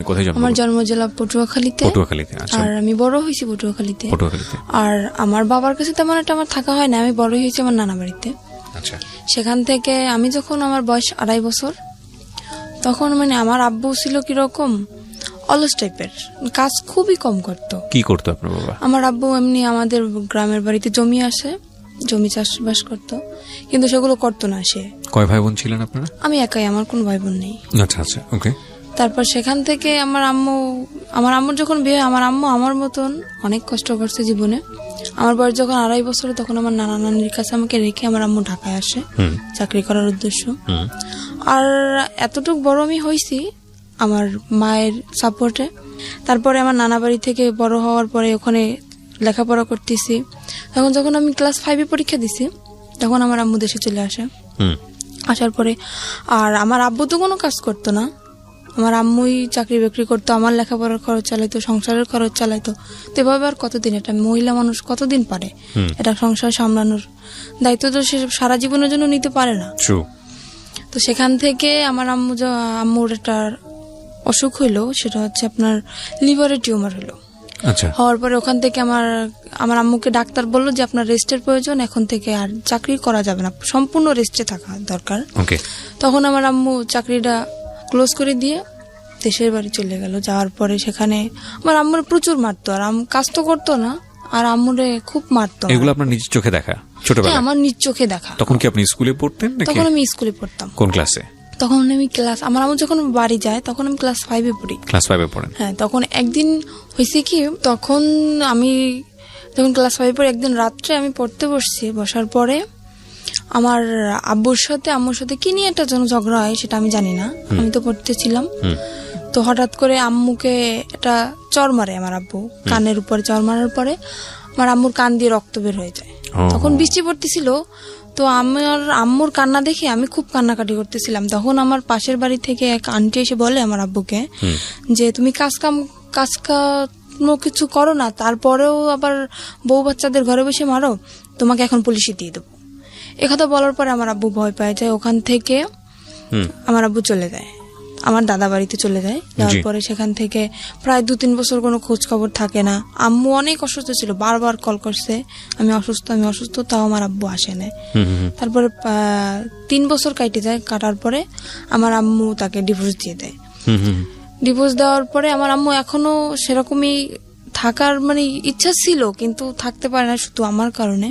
কোথায় জন্ম? আমার জন্ম জেলা পটুয়াখালীতে। আচ্ছা। আর আমি বড় হয়েছি পটুয়াখালীতে। আর আমার বাবার কাছে তেমন একটা আমার থাকা হয় না, আমি বড় হয়েছি আমার নানা বাড়িতে। আচ্ছা। সেখান থেকে আমি যখন আমার বয়স 2.5 বছর, তখন মানে আমার আব্বু ছিল কিরকম অলস টাইপের, কাজ খুবই কম করতো। কি করতো আপনার বাবা? আমার আব্বু এমনি আমাদের গ্রামের বাড়িতে জমি আসে, জমি চাষবাস করতো, কিন্তু সেগুলো করতো না সে। কয় ভাই বোন ছিলেন আপনারা? আমি একাই, আমার কোনো ভাই বোন নেই। আচ্ছা আচ্ছা, ওকে। তারপর সেখান থেকে আমার আম্মুর যখন বিয়ে, আমার আম্মু আমার মতন অনেক কষ্ট করছে জীবনে। আমার বয়স যখন 2.5 বছর, তখন আমার নানা নানির কাছে আমাকে রেখে আমার আম্মু ঢাকায় আসে চাকরি করার উদ্দেশ্য। আর এতটুকু বড় আমি হয়েছি আমার মায়ের সাপোর্টে। তারপরে আমার নানা বাড়ি থেকে বড় হওয়ার পরে ওখানে লেখাপড়া করতেছি। তখন যখন আমি ক্লাস 5-এ পরীক্ষা দিছি, তখন আমার আম্মু দেশে চলে আসে। আসার পরে আর আমার আব্বু তো কোনো কাজ করতো না, আমার আম্মুই চাকরি বাকরি করতো, আমার লেখাপড়ার খরচ চালাইতো, সংসারের খরচ চালাইতো। তো এভাবে আর কতদিন, এটা মহিলা মানুষ কতদিন পারে এটা সংসার সামলানোর দায়িত্ব? তো সে সারা জীবনের জন্য নিতে পারে না। তো সেখান থেকে আমার আম্মুর একটা অসুখ হইলো, সেটা হচ্ছে আপনার লিভারের টিউমার হলো। আচ্ছা। হওয়ার পরে ওখান থেকে আমার আম্মুকে ডাক্তার বললো যে আপনার রেস্টের প্রয়োজন, এখন থেকে আর চাকরি করা যাবে না, সম্পূর্ণ রেস্টে থাকা দরকার। তখন আমার আম্মু চাকরিটা ক্লোজ করে দিয়ে দেশের বাড়ি চলে গেল। যাওয়ার পরে সেখানে আমার আম্মুর প্রচুর মারতো, আর কাজ তো করতো না, আর আম্মুরে খুব মারতো। এগুলো আপনার নিজের চোখে দেখা? ছোটবেলায়? আমার নিজ চোখে দেখা। তখন কি আপনি স্কুলে পড়তেন? তখন আমি স্কুলে পড়তাম। কোন ক্লাসে? তখন আমি আমার আম্মু যখন বাড়ি যায় তখন আমি ক্লাস 5-এ পড়ি। ক্লাস 5-এ পড়েন? হ্যাঁ। তখন একদিন হয়েছে কি, তখন আমি যখন ক্লাস 5-এ পড়ি, একদিন রাত্রে আমি পড়তে বসছি। বসার পরে আমার আম্মুর সাথে কি নিয়ে একটা যেন ঝগড়া হয়, সেটা আমি জানি না, আমি তো পড়তেছিলাম। তো হঠাৎ করে আম্মুকে একটা চড় মারে আমার আব্বু, কানের উপরে চড় মারার পরে আমার আম্মুর কান দিয়ে রক্ত বের হয়ে যায়। তখন বৃষ্টি পড়তেছিল, তো আমার আম্মুর কান্না দেখে আমি খুব কান্নাকাটি করতেছিলাম। তখন আমার পাশের বাড়ি থেকে এক আন্টি এসে বলে আমার আব্বুকে যে তুমি কাজ কিছু করো না, তারপরেও আবার বউ বাচ্চাদের ঘরে বসে মারো, তোমাকে এখন পুলিশে দিয়ে দেবো। একথা বলার পরে আমার আব্বু ভয় পায় যায়। ওখান থেকে আমার আব্বু চলে যায়, আমার দাদা বাড়িতে চলে যায়। যাওয়ার পরে সেখান থেকে প্রায় 2-3 বছর কোনো খোঁজ খবর থাকে না। আম্মু অনেক অসুস্থ ছিল, বারবার কল করছে আমি অসুস্থ, তাও আমার আব্বু আসে না। তারপরে 3 বছর কাটে যায়। কাটার পরে আমার আম্মু তাকে ডিভোর্স দিয়ে দেয়। ডিভোর্স দেওয়ার পরে আমার আম্মু এখনো সেরকমই থাকার মানে ইচ্ছা ছিল, কিন্তু থাকতে পারে না শুধু আমার কারণে।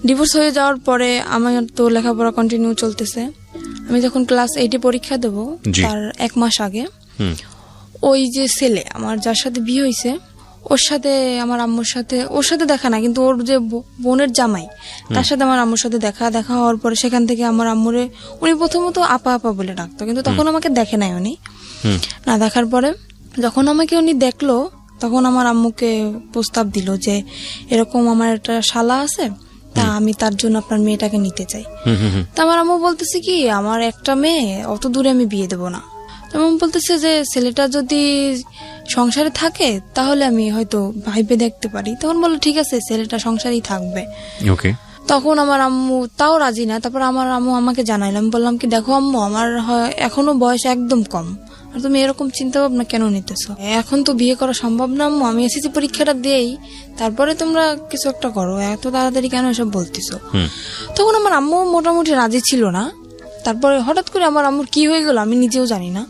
ডিভোর্স হয়ে যাওয়ার পরে আমার তো লেখাপড়া কন্টিনিউ চলতেছে। আমি যখন ক্লাস 8-এ পরীক্ষা দেব, তার 1 মাস আগে ওই যে ছেলে আমার যার সাথে বিয়ে হয়েছে, ওর সাথে আমার আম্মুর সাথে, ওর সাথে দেখা না, কিন্তু ওর যে বোনের জামাই, তার সাথে আমার আম্মুর সাথে দেখা হওয়ার পরে সেখান থেকে আমার আম্মুরে উনি প্রথমত আপা বলে ডাকতো, কিন্তু তখন আমাকে দেখে নাই। উনি না দেখার পরে যখন আমাকে উনি দেখলো, তখন আমার আম্মুকে প্রস্তাব দিল যে এরকম আমার একটা শালা আছে, তা আমি তার জন্য আপনার মেয়েটাকে নিতে চাই। তা আমার আম্মু বলতেছে কি, আমার একটা মেয়ে, অত দূরে আমি বিয়ে দেবো না। আমার বলতেছে যে ছেলেটা যদি সংসারে থাকে তাহলে আমি হয়তো ভাইবে দেখতে পারি। তখন বললো ঠিক আছে, ছেলেটা সংসারেই থাকবে। তখন আমার আম্মু তাও রাজি না। তারপর আমার আম্মু আমাকে জানাইলাম, বললাম কি দেখো আম্মু, আমার এখনো বয়স একদম কম, আর তুমি এরকম চিন্তা ভাবনা কেন নিতেছো? এখন তো বিয়ে করা সম্ভব না আম্মু, আমি এসএসসি পরীক্ষাটা দেই, তারপরে তোমরা কিছু একটা করো, এত তাড়াতাড়ি কেন এসব বলতেছো? তখন আমার আম্মু মোটামুটি রাজি ছিল না। তারপরে হঠাৎ করে আমার আম্মুর কি হয়ে গেল আমি নিজেও জানি না।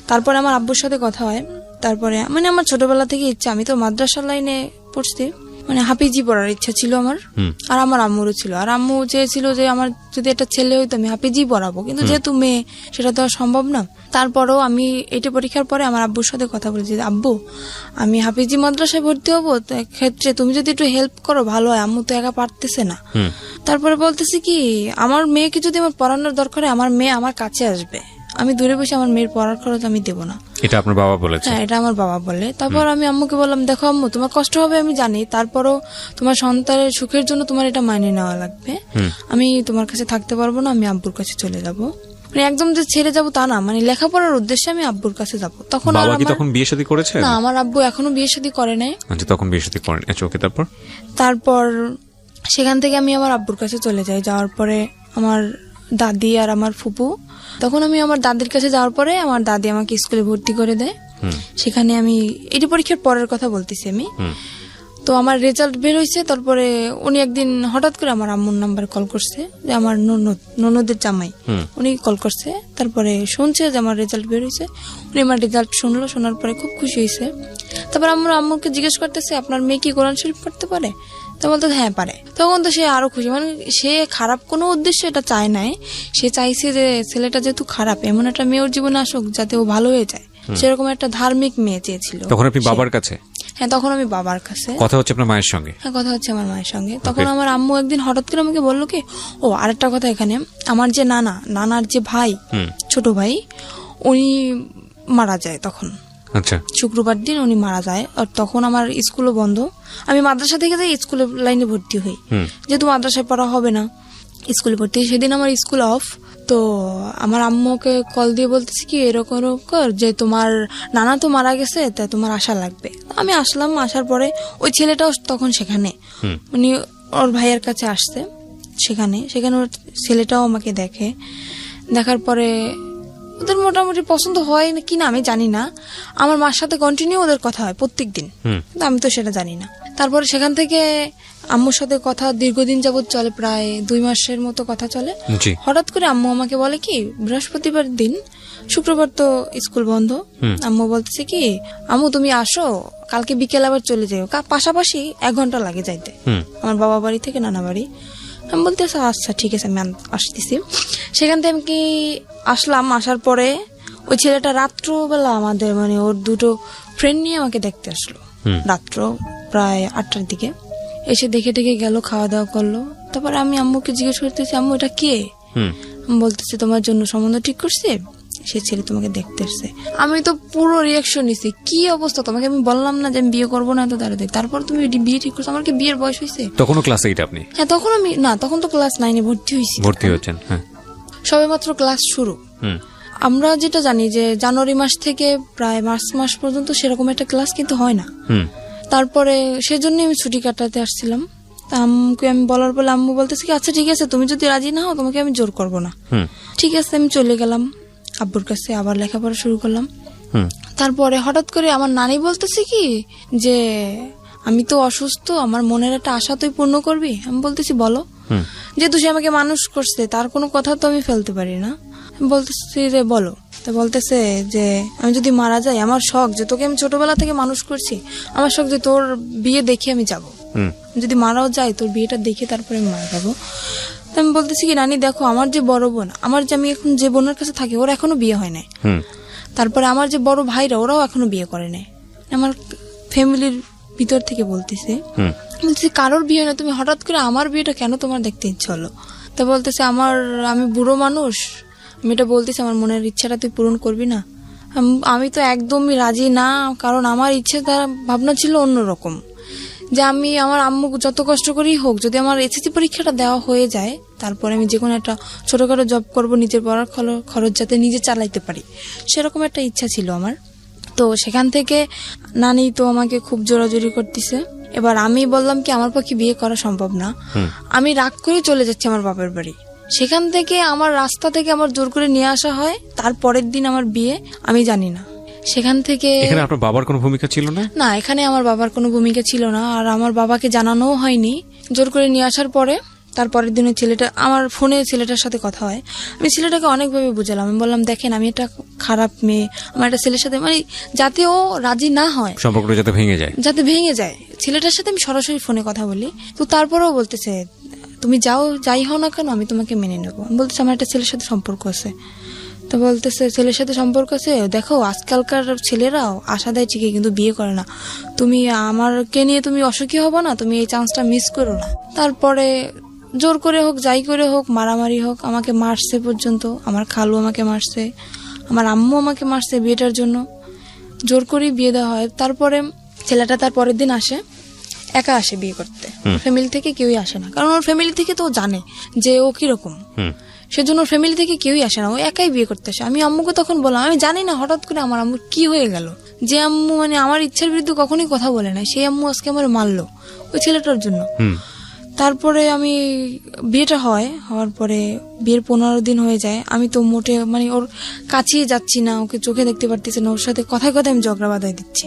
তারপরে আমার আব্বুর সাথে কথা হয়। তারপরে মানে আমার ছোটবেলা থেকে ইচ্ছা, আমি তো মাদ্রাসা লাইনে পড়ছি, মানে হাফিজি পড়ার ইচ্ছা ছিল আমার, আর আমার আম্মুরও ছিল। আর আম্মু চেয়েছিল যে আমার যদি একটা ছেলে হইতো আমি হাফিজি পড়াবো, কিন্তু যেহেতু মেয়ে সেটা তো আর সম্ভব না। তারপরেও আমি 8-এ পরীক্ষার পরে আমার আব্বুর সাথে কথা বলেছি, আব্বু আমি হাফিজি মাদ্রাসায় ভর্তি হবো, ক্ষেত্রে তুমি যদি একটু হেল্প করো ভালো হয়, আম্মু তো একা পারতেছে না। তারপরে বলতেছি কি, আমার মেয়েকে যদি আমার পড়ানোর দরকার হয়, আমার মেয়ে আমার কাছে আসবে, আমি দূরে বসে আমার মেয়ের পড়ার খরচ আমি দেবো না। এটা আপনার বাবা বলেছে? হ্যাঁ, এটা আমার বাবা বলে। তারপর আমি আম্মুকে বললাম, দেখো আম্মু, তোমার কষ্ট হবে আমি জানি, তারপরও তোমার সন্তানের সুখের জন্য তোমার এটা মাইনে নেওয়া লাগবে। আমি তোমার কাছে থাকতে পারবো না, আমি আব্বুর কাছে চলে যাব। মানে একদম যে ছেড়ে যাবো তা না, মানে লেখাপড়ার উদ্দেশ্যে আমি আব্বুর কাছে যাবো। তখন বাবা কি তখন বিয়ে শাদী করেছে? না, আমার আব্বু এখনো বিয়ে শাদী করে নাই। আচ্ছা, তখন বিয়ে শাদী করেন। আচ্ছা, ওকে। তারপর সেখান থেকে আমি আমার আব্বুর কাছে চলে যাই। যাওয়ার পরে আমার দাদি আর আমার ফুপু, তখন আমি আমার দাদির কাছে যাওয়ার পরে আমার দাদি আমাকে স্কুলে ভর্তি করে দেয়। সেখানে আমি এটি পরীক্ষার পরের কথা বলতেছি আমি। তো আমার রেজাল্ট বের হয়েছে, তারপরে উনি একদিন হঠাৎ করে আমার আম্মুর নাম্বারে কল করছে, যে আমার ননদের জামাই, উনি কল করছে। তারপরে শুনছে যে আমার রেজাল্ট বের হয়েছে, উনি আমার রেজাল্ট শুনলো, শোনার পরে খুব খুশি হয়েছে। তারপর আমার আম্মুকে জিজ্ঞেস করতেছে, আপনার মেয়ে কি কোরআন শরীফ পড়তে পারে? তো বলতে হ্যাঁ পারে। তখন তো সে আরো খুশি, মানে সে খারাপ কোনো উদ্দেশ্য এটা চায় নাই, সে চাইছে যে ছেলেটা যেহেতু খারাপ, এমন একটা মেয়ে ওর জীবনে আসুক যাতে ও ভালো হয়ে যায়, সেরকম একটা ধার্মিক মেয়ে চেয়েছিল। তখন আপনি বাবার কাছে? হ্যাঁ, তখন আমি বাবার কাছে। কথা হচ্ছে আপনার মায়ের সঙ্গে? হ্যাঁ, কথা হচ্ছে আমার মায়ের সঙ্গে। তখন আমার আম্মু একদিন হঠাৎ করে আমাকে বললো কি, ও আরেকটা কথা, এখানে আমার যে নানার যে ভাই, ছোট ভাই, উনি মারা যায় তখন। আচ্ছা। শুক্রবার দিন উনি মারা যায়, আর তখন আমার স্কুলও বন্ধ। আমি মাদ্রাসা থেকে যাই, স্কুলের লাইনে ভর্তি হই, যেহেতু মাদ্রাসায় পড়া হবে না, স্কুলে ভর্তি। সেদিন আমার স্কুল অফ। তো আমার আম্মুকে কল দিয়ে বলতেছি কি, এরকম যে তোমার নানা তো মারা গেছে, তাই তোমার আসা লাগবে। আমি আসলাম, আসার পরে ওই ছেলেটাও তখন সেখানে, উনি ওর ভাইয়ের কাছে আসছে, সেখানে ওর ছেলেটাও আমাকে দেখে। দেখার পরে ওদের মোটামুটি পছন্দ হয় কি না আমি জানি না, আমার মার সাথে কন্টিনিউ ওদের কথা হয় প্রত্যেক দিন, আমি তো সেটা জানি না। তারপরে সেখান থেকে আম্মুর সাথে কথা দীর্ঘদিন যাবত চলে, প্রায় 2 মাসের মতো কথা চলে। হঠাৎ করে আম্মু আমাকে বলে কি, বৃহস্পতিবার দিন, শুক্রবার তো স্কুল বন্ধ, আম্মু বলতেছে কি, আম্মু তুমি আসো, কালকে বিকেল আবার চলে যাও, পাশাপাশি 1 ঘন্টা লাগে যাইতে আমার বাবা বাড়ি থেকে নানা বাড়ি। আমি বলতেছি আচ্ছা ঠিক আছে, আমি আসতেছি। সেখান থেকে আমি কি আসলাম, আসার পরে ওই ছেলেটা রাত্রবেলা আমাদের মানে ওর 2 ফ্রেন্ড নিয়ে আমাকে দেখতে আসলো, রাত্র প্রায় 8টার দিকে এসে দেখে গেল, খাওয়া দাওয়া করলো। তারপরে আমি আম্মুকে জিজ্ঞেস করতেছি, আম্মু এটা কে? বলতেছে তোমার জন্য সম্বন্ধ ঠিক করছে, সে ছেলে তোমাকে দেখতে আসছে। আমি তো পুরো রিয়াকশন নিছি, কি অবস্থা, তোমাকে আমি বললাম না যে আমি বিয়ে করবো না, তো দাঁড়াতে, তারপর তুমি বিয়ে ঠিক করছো, আমার কি বিয়ের বয়স হয়েছে? তখনও ক্লাস 8 আপনি? হ্যাঁ, তখন আমি না, তখন তো ক্লাস 9-এ ভর্তি হয়েছেন। হ্যাঁ, সবেমাত্র ক্লাস শুরু। আমরা যেটা জানি যে জানুয়ারি মাস থেকে প্রায় মার্চ মাস পর্যন্ত সেরকম একটা ক্লাস কিন্তু হয় না। তারপরে সেজন্য আমি ছুটি কাটাতে আসছিলাম। আম্মুকে আমি বলার পরে আম্মু বলতেছে কি, আচ্ছা ঠিক আছে, তুমি যদি রাজি না হও তোমাকে আমি জোর করবো না। ঠিক আছে, আমি চলে গেলাম আব্বুর কাছে, আবার লেখাপড়া শুরু করলাম। তারপরে হঠাৎ করে আমার নানি বলতেছে কি যে, আমি তো অসুস্থ, আমার মনের একটা আশা তুই পূর্ণ করবি। আমি বলতেছি বলো। যেহেতু সে আমাকে মানুষ করছে, তার কোনো কথা তো আমি ফেলতে পারি না। বলতেছি যে বলো। তো বলতেছে যে আমি যদি মারা যাই, আমার শখ যে তোকে আমি ছোটবেলা থেকে মানুষ করছি, আমার শখ যে তোর বিয়ে দেখে আমি যাব, যদি মারাও যাই তোর বিয়েটা দেখে তারপরে আমি মারা যাবো। তো আমি বলতেছি কি, নানি দেখো, আমার যে বড় বোন, আমার যে আমি এখন যে বোনের কাছে থাকি, ওর এখনো বিয়ে হয় নাই। তারপরে আমার যে বড় ভাইরা, ওরাও এখনো বিয়ে করে নাই। আমার ফ্যামিলির ভিতর থেকে বলতেছে কারোর বিয়ে না, তুমি হঠাৎ করে আমার বিয়েটা কেন তোমার দেখতে ইচ্ছা হলো? তো বলতেছে আমি বুড়ো মানুষ, আমি এটা বলতেছি আমার মনের ইচ্ছাটা তুই পূরণ করবি না। আমি তো একদমই রাজি না, কারণ আমার ইচ্ছে তার ভাবনা ছিল অন্যরকম, যে আমি আমার আম্মু যত কষ্ট করেই হোক, যদি আমার এসএসসি পরীক্ষাটা দেওয়া হয়ে যায়, তারপরে আমি যে কোনো একটা ছোটখাটো জব করব, নিজের পড়ার খরচ যাতে নিজে চালাইতে পারি, সেরকম একটা ইচ্ছা ছিল আমার। তো সেখান থেকে নানি তো আমাকে খুব জোরাজোরি করতেছে। এবার আমি বললাম কি, আমার পক্ষে বিয়ে করা সম্ভব না। আমি রাগ করে চলে যাচ্ছি আমার বাপের বাড়ি। সেখান থেকে আমার রাস্তা থেকে আমার জোর করে নিয়ে আসা হয়, তারপরের দিন আমার বিয়ে। আমি জানি না সেখান থেকে। এখানে আপনার বাবার কোনো ভূমিকা ছিল না? না, এখানে আমার বাবার কোনো ভূমিকা ছিল না, আর আমার বাবাকে জানানোও হয়নি। জোর করে নিয়ে আসার পরে তারপরের দিনে ছেলেটা আমার ফোনে ছেলেটার সাথে কথা হয়। আমি ছেলেটাকে অনেকভাবে বুঝালাম, আমি বললাম দেখেন আমি একটা খারাপ মেয়ে, আমার একটা ছেলের সাথে মানে যাতে ও রাজি না হয়, সম্পর্কটা যাতে ভেঙে যায় ছেলেটার সাথে আমি সরাসরি ফোনে কথা বলি। তো তারপরেও বলতেছে তুমি যাই হও না কেন, আমি তোমাকে মেনে নেবো। বলতেছে আমার একটা ছেলের সাথে সম্পর্ক আছে। তো বলতেছে ছেলের সাথে সম্পর্ক আছে, দেখো আজকালকার ছেলেরাও আশা দেয় ঠিকই কিন্তু বিয়ে করে না, তুমি আমারকে নিয়ে তুমি অসুখী হবো না, তুমি এই চান্সটা মিস করো না। তারপরে জোর করে হোক, যাই করে হোক, মারামারি হোক, আমাকে মারছে পর্যন্ত। আমার খালু আমাকে মারছে, আমার আম্মু আমাকে মারছে বিয়েটার জন্য। জোর করেই বিয়ে দেওয়া হয়। তারপরে ছেলেটা তার পরের দিন আসে, একা আসে বিয়ে করতে, ফ্যামিলি থেকে কেউই আসে না, কারণ ওর ফ্যামিলি থেকে তো জানে যে ও কিরকম, সেজন্য ওর ফ্যামিলি থেকে কেউই আসে না, ও একাই বিয়ে করতে আসে। আমি আম্মুকে তখন বললাম, আমি জানি না হঠাৎ করে আমার আম্মুর কি হয়ে গেল, যে আম্মু মানে আমার ইচ্ছার বিরুদ্ধে কখনোই কথা বলে না, সেই আম্মু আজকে আমার মারলো ওই ছেলেটার জন্য। তারপরে আমি বিয়েটা হওয়ার পরে বিয়ের 15 দিন হয়ে যায়, আমি তো মোটে মানে ওর কাছেই যাচ্ছি না, ওকে চোখে দেখতে পারতেছি না, ওর সাথে কথায় কথায় আমি ঝগড়া বাঁধাই দিচ্ছি।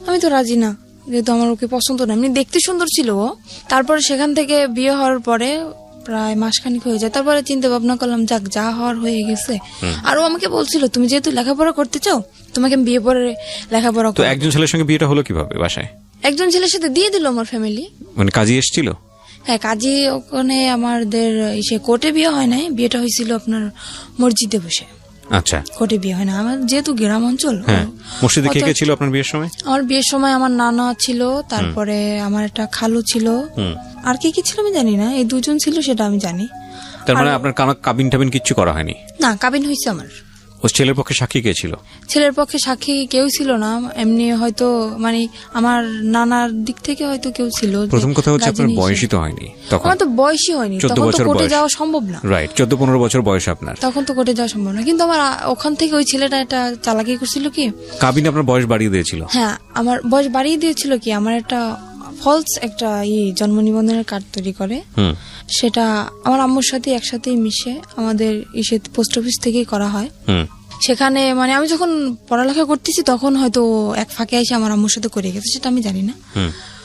আমি তো রাজি না, যেহেতু আমার ওকে পছন্দ না, এমনি দেখতে সুন্দর ছিল ও। তারপরে সেখান থেকে বিয়ে হওয়ার পরে প্রায় মাসখানিক হয়ে যায়, তারপরে চিন্তা ভাবনা করলাম যাক যা হওয়ার হয়ে গেছে। আর ও আমাকে বলছিল তুমি যেহেতু লেখাপড়া করতে চাও তোমাকে আমি বিয়ে পরে লেখাপড়া তো একজন ছেলের সঙ্গে বিয়েটা হলো কিভাবে বাসায়? একজন ছেলের সাথে দিয়ে দিল আমার ফ্যামিলি। মানে কাজী এসেছিল? হ্যাঁ, কাজী ওখানে আমাদের সে কোর্টে বিয়ে হয় নাই, বিয়েটা হয়েছিল আপনার মসজিদে বসে। আচ্ছা, কোর্টে বিয়ে হয় না, আমার যেহেতু গ্রাম অঞ্চল। হ্যাঁ, মসজিদে কে কে ছিল আপনার বিয়ের সময়? আমার বিয়ের সময় আমার নানা ছিল, তারপরে আমার একটা খালু ছিল, আর কি কি ছিল আমি জানি না, এই দুজন ছিল সেটা আমি জানি। তার মানে আপনার কাবিন টাবিন কিচ্ছু করা হয়নি? না, কাবিন হয়েছে আমার। ও ছেলের পক্ষে সাক্ষী কে ছিল? ছেলের পক্ষে সাক্ষী কেউ ছিল না, এমনি হয়তো মানে আমার নানার দিক থেকে হয়তো কেউ ছিল। প্রথম কথা হচ্ছে আপনার বয়সই তো হয়নি তখন। আমার তো বয়সই হয়নি, তখন তো কোর্টে যাওয়া সম্ভব না। রাইট, 14-15 বছর বয়স আপনার, তখন তো কোর্টে যাওয়া সম্ভব না। কিন্তু আমার ওখান থেকে ওই ছেলেটা একটা চালাকি করছিল কি, কাবিন আপনার বয়স বাড়িয়ে দিয়েছিল। হ্যাঁ, আমার বয়স বাড়িয়ে দিয়েছিল কি, আমার একটা ফলস একটা জন্ম নিবন্ধনের কার্ড তৈরি করে, সেটা আমার আম্মুর সাথে একসাথেই মিশে আমাদের পোস্ট অফিস থেকেই করা হয়। সেখানে মানে আমি যখন পড়ালেখা করতেছি তখন হয়তো এক ফাঁকে এসে আমার আম্মুর সাথে করে গেছে, সেটা আমি জানি না।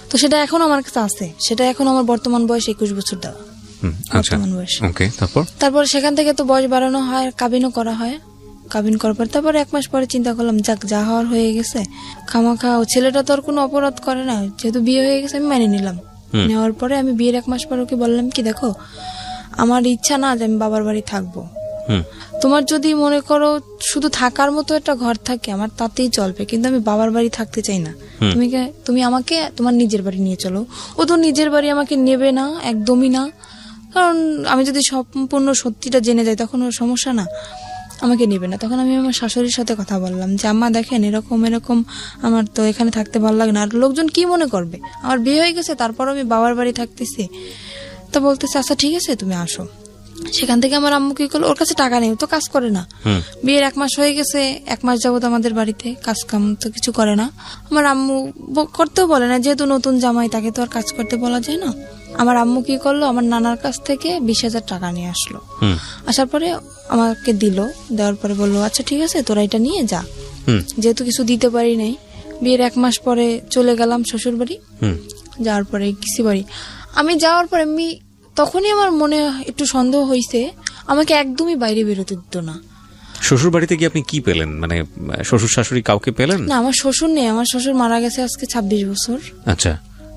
তো সেটা এখন আমার কাছে আছে, সেটা এখন আমার বর্তমান বয়স 21 বছর দেওয়া বর্তমান বয়স। তারপর সেখান থেকে তো বয়স বাড়ানো হয়, কাবিনও করা হয়। কাবিন করার পর তারপরে 1 মাস পরে চিন্তা করলাম যাক যা হওয়ার হয়ে গেছে, খামাখা ও ছেলেটা তো আর কোনো অপরাধ করে না, যেহেতু বিয়ে হয়ে গেছে আমি মেনে নিলাম। নেওয়ার পরে আমি বিয়ের 1 মাস পর ওকে বললাম কি দেখো আমার ইচ্ছা না যে আমি বাবার বাড়ি থাকবো, তোমার যদি মনে করো শুধু থাকার মতো একটা ঘর থাকে আমার তাতেই চলবে, কিন্তু আমি বাবার বাড়ি থাকতে চাই না, তুমি আমাকে তোমার নিজের বাড়ি নিয়ে চলো। ও তো নিজের বাড়ি আমাকে নেবে না, একদমই না, কারণ আমি যদি সম্পূর্ণ সত্যিটা জেনে যাই তখন ওর সমস্যা না, আমাকে নেবে না। তখন আমি আমার শাশুড়ির সাথে কথা বললাম যে আম্মা দেখেন এরকম এরকম আমার তো এখানে থাকতে ভালো লাগে না, আর লোকজন কি মনে করবে, আমার বিয়ে হয়ে গেছে তারপর আমি বাবার বাড়ি থাকতেছি। তো বলতেছে আচ্ছা ঠিক আছে তুমি আসো। সেখান থেকে আমার আম্মু কি করলো, ওর কাছে টাকা নেই, তো কাজ করে না, বিয়ের 1 মাস হয়ে গেছে, 1 মাস যাবত আমাদের বাড়িতে কাজ কাম তো কিছু করে না। আমার আম্মু করতেও বলে না, যেহেতু নতুন জামাই তাকে তো আর কাজ করতে বলা যায় না। আমার আম্মু কি করলো, আমার নানার কাছ থেকে 20,000 টাকা নিয়ে আসলো, আসার পরে আমাকে দিল, দেওয়ার পরে বললো আচ্ছা ঠিক আছে তোরা এটা নিয়ে যা, যেহেতু কিছু দিতে পারি নাই। বিয়ের 1 মাস পরে চলে গেলাম শ্বশুর বাড়ি, যাওয়ার পরে কিসি বাড়ি আমি যাওয়ার পরে তখনই আমার মনে একটু সন্দেহ হয়েছে, আমাকে একদমই বাইরে বেরোতে দিত না। শ্বশুর বাড়িতে গিয়ে আপনি কি পেলেন, মানে শ্বশুর শাশুড়ি কাউকে পেলেন? না, আমার শ্বশুর নেই, আমার শ্বশুর মারা গেছে আজকে 26 বছর। আচ্ছা,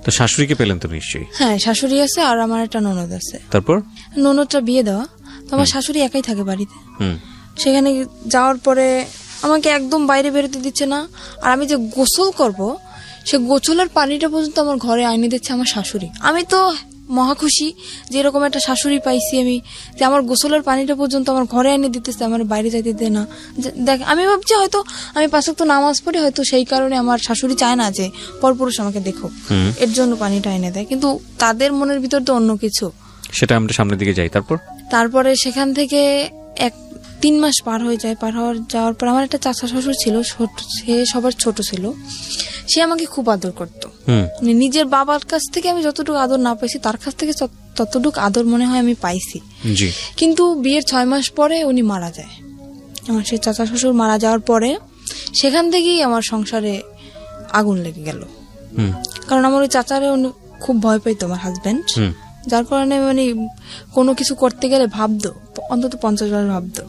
তো শাশুড়িকে পেলেন তো নিশ্চয়ই? হ্যাঁ, শাশুড়ি আছে আর আমার একটা ননদ আছে। তারপর ননদটা বিয়ে দেওয়া, তো আমার শাশুড়ি একাই থাকে বাড়িতে। সেখানে যাওয়ার পরে আমাকে একদম বাইরে বেরোতে দিচ্ছে না, আর আমি যে গোসল করব সে গোসলের পানিটা পর্যন্ত আমার ঘরে আইনে দিচ্ছে আমার শাশুড়ি। আমি তো মহা খুশি যে এরকম একটা শাশুড়ি পাইছি আমি, যে আমার গোসলের পানিটা পর্যন্ত আমার ঘরে এনে দিতেছে, আমার বাইরে যাইতে দেয় না। দেখ আমি ভাবছি হয়তো আমি 5 ওয়াক্ত নামাজ পড়ি, হয়তো সেই কারণে আমার শাশুড়ি চায় না যে পরপুরুষ আমাকে দেখো, এর জন্য পানিটা এনে দেয়, কিন্তু তাদের মনের ভিতর তো অন্য কিছু। সেটা আমরা সামনের দিকে যাই। তারপরে সেখান থেকে 3 মাস পার হয়ে যায়, যাওয়ার পর আমার একটা চাচা শ্বশুর ছিল, সে সবার ছোট ছিল, সে আমাকে খুব আদর করতো। নিজের বাবার কাছ থেকে আমি যতটুকু আদর না পাইছি তার কাছ থেকে ততটুকু আদর মনে হয় আমি পাইছি। কিন্তু বিয়ের 6 মাস পরে উনি মারা যায়, আমার সেই চাচা শ্বশুর মারা যাওয়ার পরে সেখান থেকেই আমার সংসারে আগুন লেগে গেল। কারণ আমার ওই চাচারে খুব ভয় পাইতো আমার হাজবেন্ড, যার কারণে মানে কোনো কিছু করতে গেলে ভাবতো, অন্তত 50 বার ভাবতো।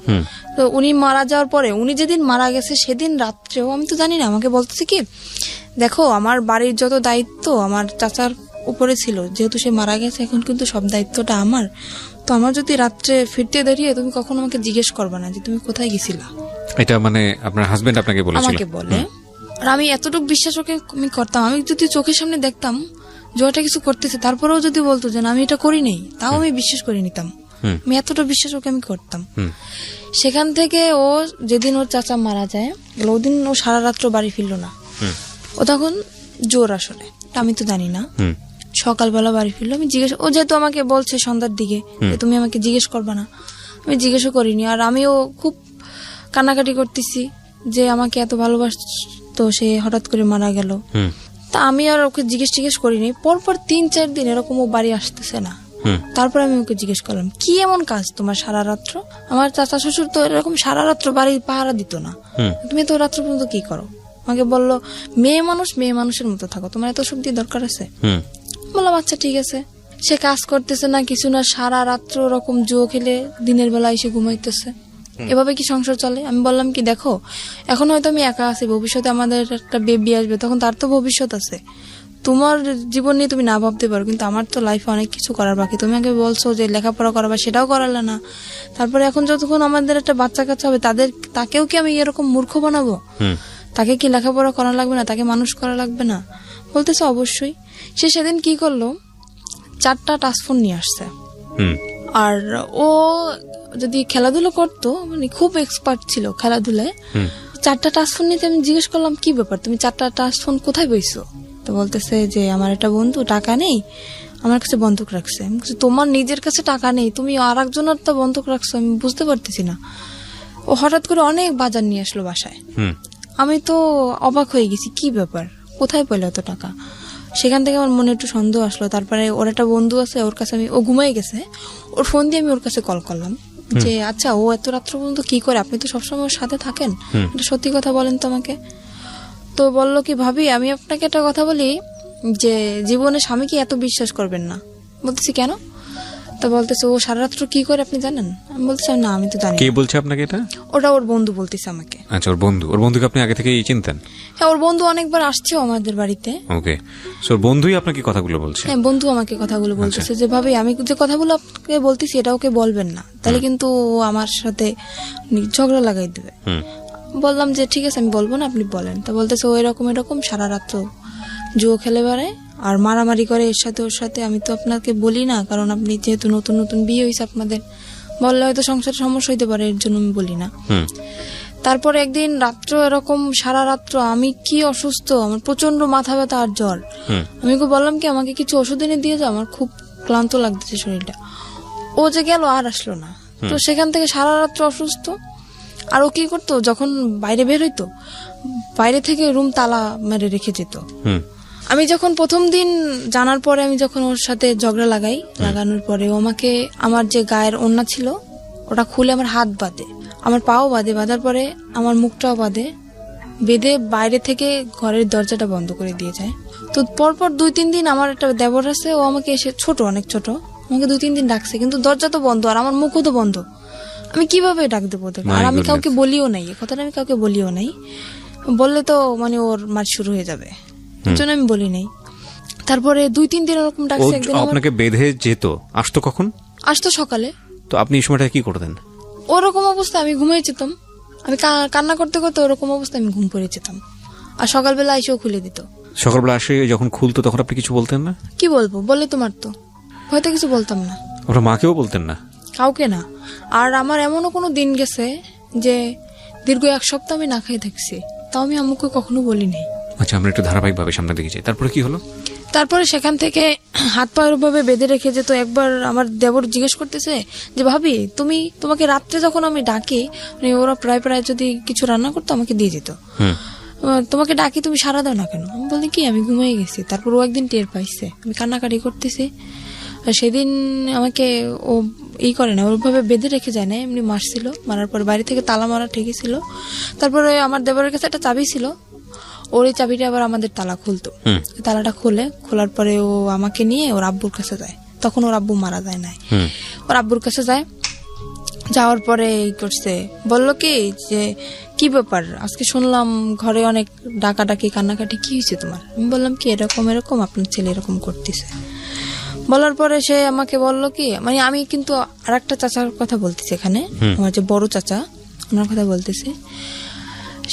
তো উনি মারা যাওয়ার পরে, উনি যেদিন মারা গেছে সেদিন রাত্রেও আমি তো জানি না, আমাকে বলতেছে কি দেখো আমার বাড়ির যত দায়িত্ব আমার চাচার উপরে ছিল, যেহেতু সে মারা গেছে এখন কিন্তু সব দায়িত্বটা আমার, তো আমার যদি রাত্রে ফিরতে দাঁড়িয়ে তুমি কখনো আমাকে জিজ্ঞেস করবে না যে তুমি কোথায় গেছিলা। এটা মানে আপনার হাজবেন্ড আপনাকে বলেছিল? আমাকে বলে, আর আমি এতটুকু বিশ্বাস ওকে আমি করতাম, আমি যদি চোখের সামনে দেখতাম যে ওটা কিছু করতেছে, তারপরেও যদি বলতো যে আমি এটা করি নাই, তাও আমি বিশ্বাস করে নিতাম, আমি এতটা বিশ্বাস ওকে আমি করতাম। সেখান থেকে ও যেদিন ওর চাচা মারা যায় ওদিন ও সারা রাত্র বাড়ি ফিরল না, ও তখন জোর আসলে আমি তো জানি না, সকালবেলা বাড়ি ফিরলো। আমি ও যেহেতু আমাকে বলছে সন্ধ্যার দিকে তুমি আমাকে জিজ্ঞেস করবা না, আমি জিজ্ঞেসও করিনি। আর আমিও খুব কান্নাকাটি করতেছি যে আমাকে এত ভালোবাসতো, সে হঠাৎ করে মারা গেল। তা আমি আর ওকে জিজ্ঞেস করিনি। পরপর 3-4 দিন এরকম ও বাড়ি আসতেছে না। তারপর আমি ওকে জিজ্ঞেস করলাম, কি এমন কাজ তোমার সারা রাত্র? আমার চাচা শ্বশুর তো এরকম সারা রাত্র বাড়ি পাহারা দিত না, তুমি তো রাত্র পর্যন্ত কি করো? আমাকে বললো, মেয়ে মানুষের মতো থাকো, তোমার এত শক্তি দরকার আছে? বললাম আচ্ছা ঠিক আছে। সে কাজ করতেছে না কিছু না, সারা রাত্র ওরকম জুয়ো খেলে দিনের বেলা এসে ঘুমাইতেছে। এভাবে কি সংসার চলে? আমি বললাম কি, দেখো এখন হয়তো আমি একা আছি, ভবিষ্যতে আমাদের একটা বেবি আসবে, তখন তার তো ভবিষ্যৎ আছে। তোমার জীবন নিয়ে তুমি না ভাবতে পারো, কিন্তু আমার তো লাইফে অনেক কিছু করার বাকি। তুমি আগে বলছো যে লেখাপড়া করাবা, সেটাও করালে না। তারপরে এখন যতক্ষণ আমাদের একটা বাচ্চা কাচ্চা হবে, তাকেও কি আমি এরকম মূর্খ বানাবো? তাকে কি লেখাপড়া করা লাগবে না? তাকে মানুষ করা লাগবে না? বলতেছে অবশ্যই। সে সেদিন কি করলো, 4টা টাচফোন নিয়ে আসছে। আর ও যদি খেলাধুলো করতো, মানে খুব এক্সপার্ট ছিল খেলাধুলায়, 4টা টাচফোন নিতে আমি জিজ্ঞেস করলাম, কি ব্যাপার, তুমি 4টা টাচফোন কোথায় বইছো? তো বলতেছে যে আমার একটা বন্ধু টাকা নেই, আমার কাছে বন্ধক রাখছে। আমি বলছি, তোমার নিজের কাছে টাকা নেই, তুমি আর একজনের তো বন্ধক রাখছো, আমি বুঝতে পারতেছি না। ও হঠাৎ করে অনেক বাজার নিয়ে আসলো বাসায়। আমি তো অবাক হয়ে গেছি, কি ব্যাপার, কোথায় পেলো এত টাকা? সেখান থেকে আমার মনে একটু সন্দেহ আসলো। তারপরে ওর একটা বন্ধু আছে, ওর কাছে ও ঘুমাই গেছে, ওর ফোন দিয়ে আমি ওর কাছে কল করলাম যে আচ্ছা ও এত রাত্র পর্যন্ত কি করে, আপনি তো সবসময় ওর সাথে থাকেন, এটা সত্যি কথা বলেন তো আমাকে। তো বললো কি, ভাবি আমি আপনাকে একটা কথা বলি, যে জীবনে স্বামীকে এত বিশ্বাস করবেন না। বলতেছি কেন? তো বলতেছে, ও সারা রাত্র কি করে আপনি জানেন? আমি বলতেছি না, আমি তো জানি। কে বলছে আপনাকে এটা? ওটা ওর বন্ধু বলতেছে আমাকে। আচ্ছা, ওর বন্ধুকে আপনি আগে থেকেই চিনতেন? হ্যাঁ, ওর বন্ধু অনেকবার আসছে আমাদের বাড়িতে। ওকে, সো বন্ধুই আপনাকে কথাগুলো বলছে? হ্যাঁ, বন্ধু আমাকে কথাগুলো বলতেছে যে ভাবি আমি যে কথাগুলো আপনাকে বলতেছি এটা ওকে বলবেন না, তাহলে কিন্তু ও আমার সাথে ঝগড়া লাগাই দেবে। বললাম যে ঠিক আছে আমি বলবো না, আপনি বলেন। তো বলতেছে ও এরকম সারা রাত্র জুয়ো খেলে বেড়ায় আর মারামারি করে এর সাথে ওর সাথে। আমি তো আপনাকে বলি না, কারণ আপনি যেহেতু নতুন বিয়ে হয়েছে আপনাদের, বললে হয়তো সংসারে সমস্যা হইতে পারে, এর জন্য আমি বলি না। তারপরে একদিন রাত্র এরকম সারা রাত্র আমি কি অসুস্থ, আমার প্রচন্ড মাথা ব্যথা আর জ্বর। আমি ওকে বললাম কি আমাকে কিছু ওষুধ এনে দিয়ে যাও, আমার খুব ক্লান্ত লাগতেছে শরীরটা। ও যে গেল আর আসলো না। তো সেখান থেকে সারা রাত্র অসুস্থ। আর ও কি করতো, যখন বাইরে বের হইতো, বাইরে থেকে রুম তালা মেরে রেখে যেত। আমি যখন প্রথম দিন জানার পরে আমি যখন ওর সাথে ঝগড়া লাগানোর পরে ও আমাকে আমার যে গায়ের ওড়না ছিল ওটা খুলে আমার হাত বাঁধে, আমার পাও বাঁধে, বাঁধার পরে আমার মুখটাও বাঁধে, বেঁধে বাইরে থেকে ঘরের দরজাটা বন্ধ করে দিয়ে যায়। তো পরপর 2-3 দিন আমার একটা দেবর আছে, ও আমাকে এসে অনেক ছোট, আমাকে 2-3 দিন ডাকছে, কিন্তু দরজা তো বন্ধ আর আমার মুখও তো বন্ধ। আমি কিভাবে ডাক দেবো ওদেরকে? আর আমি কাউকে বলিও নাই, এই কথাটা আমি কাউকে বলিও নাই, বললে তো মানে ওর মার শুরু হয়ে যাবে, এর জন্য আমি বলি নাই। তারপরে 2-3 দিন এরকম ডাকছে। একদিন আপনাকে বেঁধে যেত, আসতো কখন? আসতো সকালে। তো আপনি এই সময়টা কি করতেন? ওরকম অবস্থা আমি ঘুমিয়ে যেতাম, আমি কান্না করতে করতে ওরকম অবস্থা আমি ঘুম পড়ে যেতাম। আর সকালবেলা এসেও খুলে দিত। সকালবেলা আসে যখন খুলতো তখন আপনি কিছু বলতেন না? কি বলবো, বলে তো মারতো, হয়তো কিছু বলতাম না। আপনার মাকেও বলতেন না? কাউকে না। আর আমার এমনও কোনো দিন গেছে যে দীর্ঘ 1 সপ্তাহ আমি না খেয়ে থাকছি, তাও আমি আম্মুকে কখনো বলি নাই। আচ্ছা, আমরা একটু ধারাবাহিকভাবে সামনে দিকে যাই। তারপরে কি হলো? তারপরে সেখান থেকে হাত পা ভাবে বেঁধে রেখে যেত। একবার আমার দেবর জিজ্ঞেস করতেছে যে ভাবি তোমাকে রাত্রে যখন আমি ডাকি, মানে ওরা প্রায় যদি কিছু রান্না করতো আমাকে দিয়ে যেত, তোমাকে ডাকি তুমি সারা দাও না কেন? আমি বলি কি আমি ঘুমিয়ে গেছি। তারপর ও একদিন টের পাইছে আমি কান্নাকাটি করতেছি, আর সেদিন আমাকে ও করে না, ওইভাবে বেঁধে রেখে যায় না, এমনি মারছিল। মারার পর বাড়ি থেকে তালা মারা ঠেকেছিল। তারপরে আমার দেবরের কাছে একটা চাবি ছিল, ওর এই চাবিটা আবার আমাদের তালা খুলতো। তালাটা খোলার পরে ও আমাকে নিয়ে ওর আব্বুর কাছে যায়। তখন ওর আব্বু মারা যায় নাই, ওর আব্বুর কাছে যায়। যাওয়ার পরে এই করছে, বললো কি যে কি ব্যাপার, আজকে শুনলাম ঘরে অনেক ডাকাডাকি কান্নাকাটি, কি হয়েছে তোমার? আমি বললাম কি এরকম আপনার ছেলে এরকম করতেছে। বলার পরে সে আমাকে বললো কি, মানে আমি কিন্তু আর একটা চাচার কথা বলতেছি এখানে, আমার যে বড় চাচা ওনার কথা বলতেছি।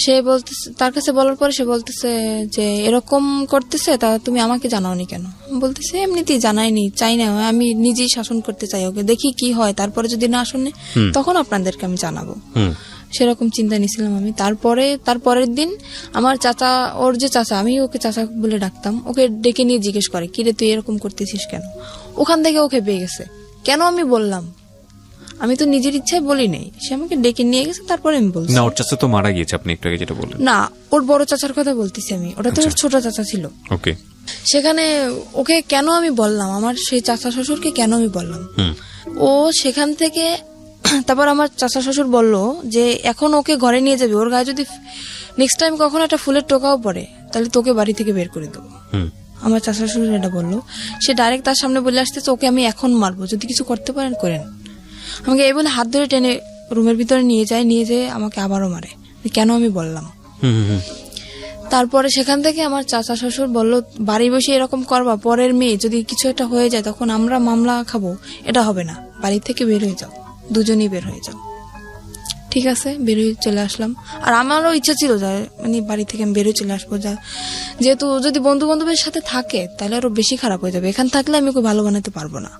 সে বলতেছে, তার কাছে বলার পরে সে বলতেছে যে এরকম করতেছে, তা তুমি আমাকে জানাওনি কেন? বলতেছে এমনিতেই জানাইনি, চাই না, আমি নিজেই শাসন করতে চাই ওকে, দেখি কি হয়, তারপরে যদি না শুনে তখন আপনাদেরকে আমি জানাবো। সেরকম চিন্তা নিয়েছিলাম আমি। তারপরের দিন আমার চাচা, ওর যে চাচা, আমি ওকে চাচা বলে ডাকতাম, ওকে ডেকে নিয়ে জিজ্ঞেস করে কি রে তুই এরকম করতেছিস কেন? ওখান থেকে ওকে পেয়ে গেছে। কেন আমি বললাম, আমি তো নিজের ইচ্ছায় বলি নাই, সে আমাকে ডেকে নিয়ে গেছে, তারপরে আমি বলছি। না, ওর চাচা তো মারা গিয়েছে, আপনি একটু আগে যেটা বললেন। না, ওর বড় চাচার কথা বলতেছি আমি, ওটা তো ওর ছোট চাচা ছিল। ওকে। সেখানে ওকে কেন আমি বললাম, আমার সেই চাচা শ্বশুরকে কেন আমি বললাম, ও সেখান থেকে তারপর আমার চাচা শ্বশুর বলল যে এখন ওকে ঘরে নিয়ে যাবে, ওর গায়ে যদি নেক্সট টাইম কখনো একটা ফুলের টোকাও পড়ে তাহলে তোকে বাড়ি থেকে বের করে দেবো। আমার চাচা শ্বশুর এটা বললো। সে ডাইরেক্ট তার সামনে বলে আসতেছে ওকে আমি এখন মারবো, যদি কিছু করতে পারেন করেন। আমাকে এই বলে হাত ধরে টেনে রুমের ভিতরে নিয়ে যেয়ে আমাকে আবারও মারে। কেন আমি বললাম। তারপরে সেখান থেকে আমার চাচা শ্বশুর বললো বাড়ি বসে এরকম করবা, পরের মেয়ে যদি কিছু একটা হয়ে যায় তখন আমরা মামলা খাবো, এটা হবে না, বাড়ি থেকে বের হয়ে যাও, দুজনেই বের হয়ে যাও। ঠিক আছে, বের হয়ে চলে আসলাম। আর আমারও ইচ্ছা ছিল যে মানে বাড়ি থেকে আমি বের হয়ে চলে আসবো, যেহেতু যদি বন্ধু বান্ধবের সাথে থাকে তাহলে আরো বেশি খারাপ হয়ে যাবে, এখান থাকলে আমি ওকে ভালো বানাতে পারবো না।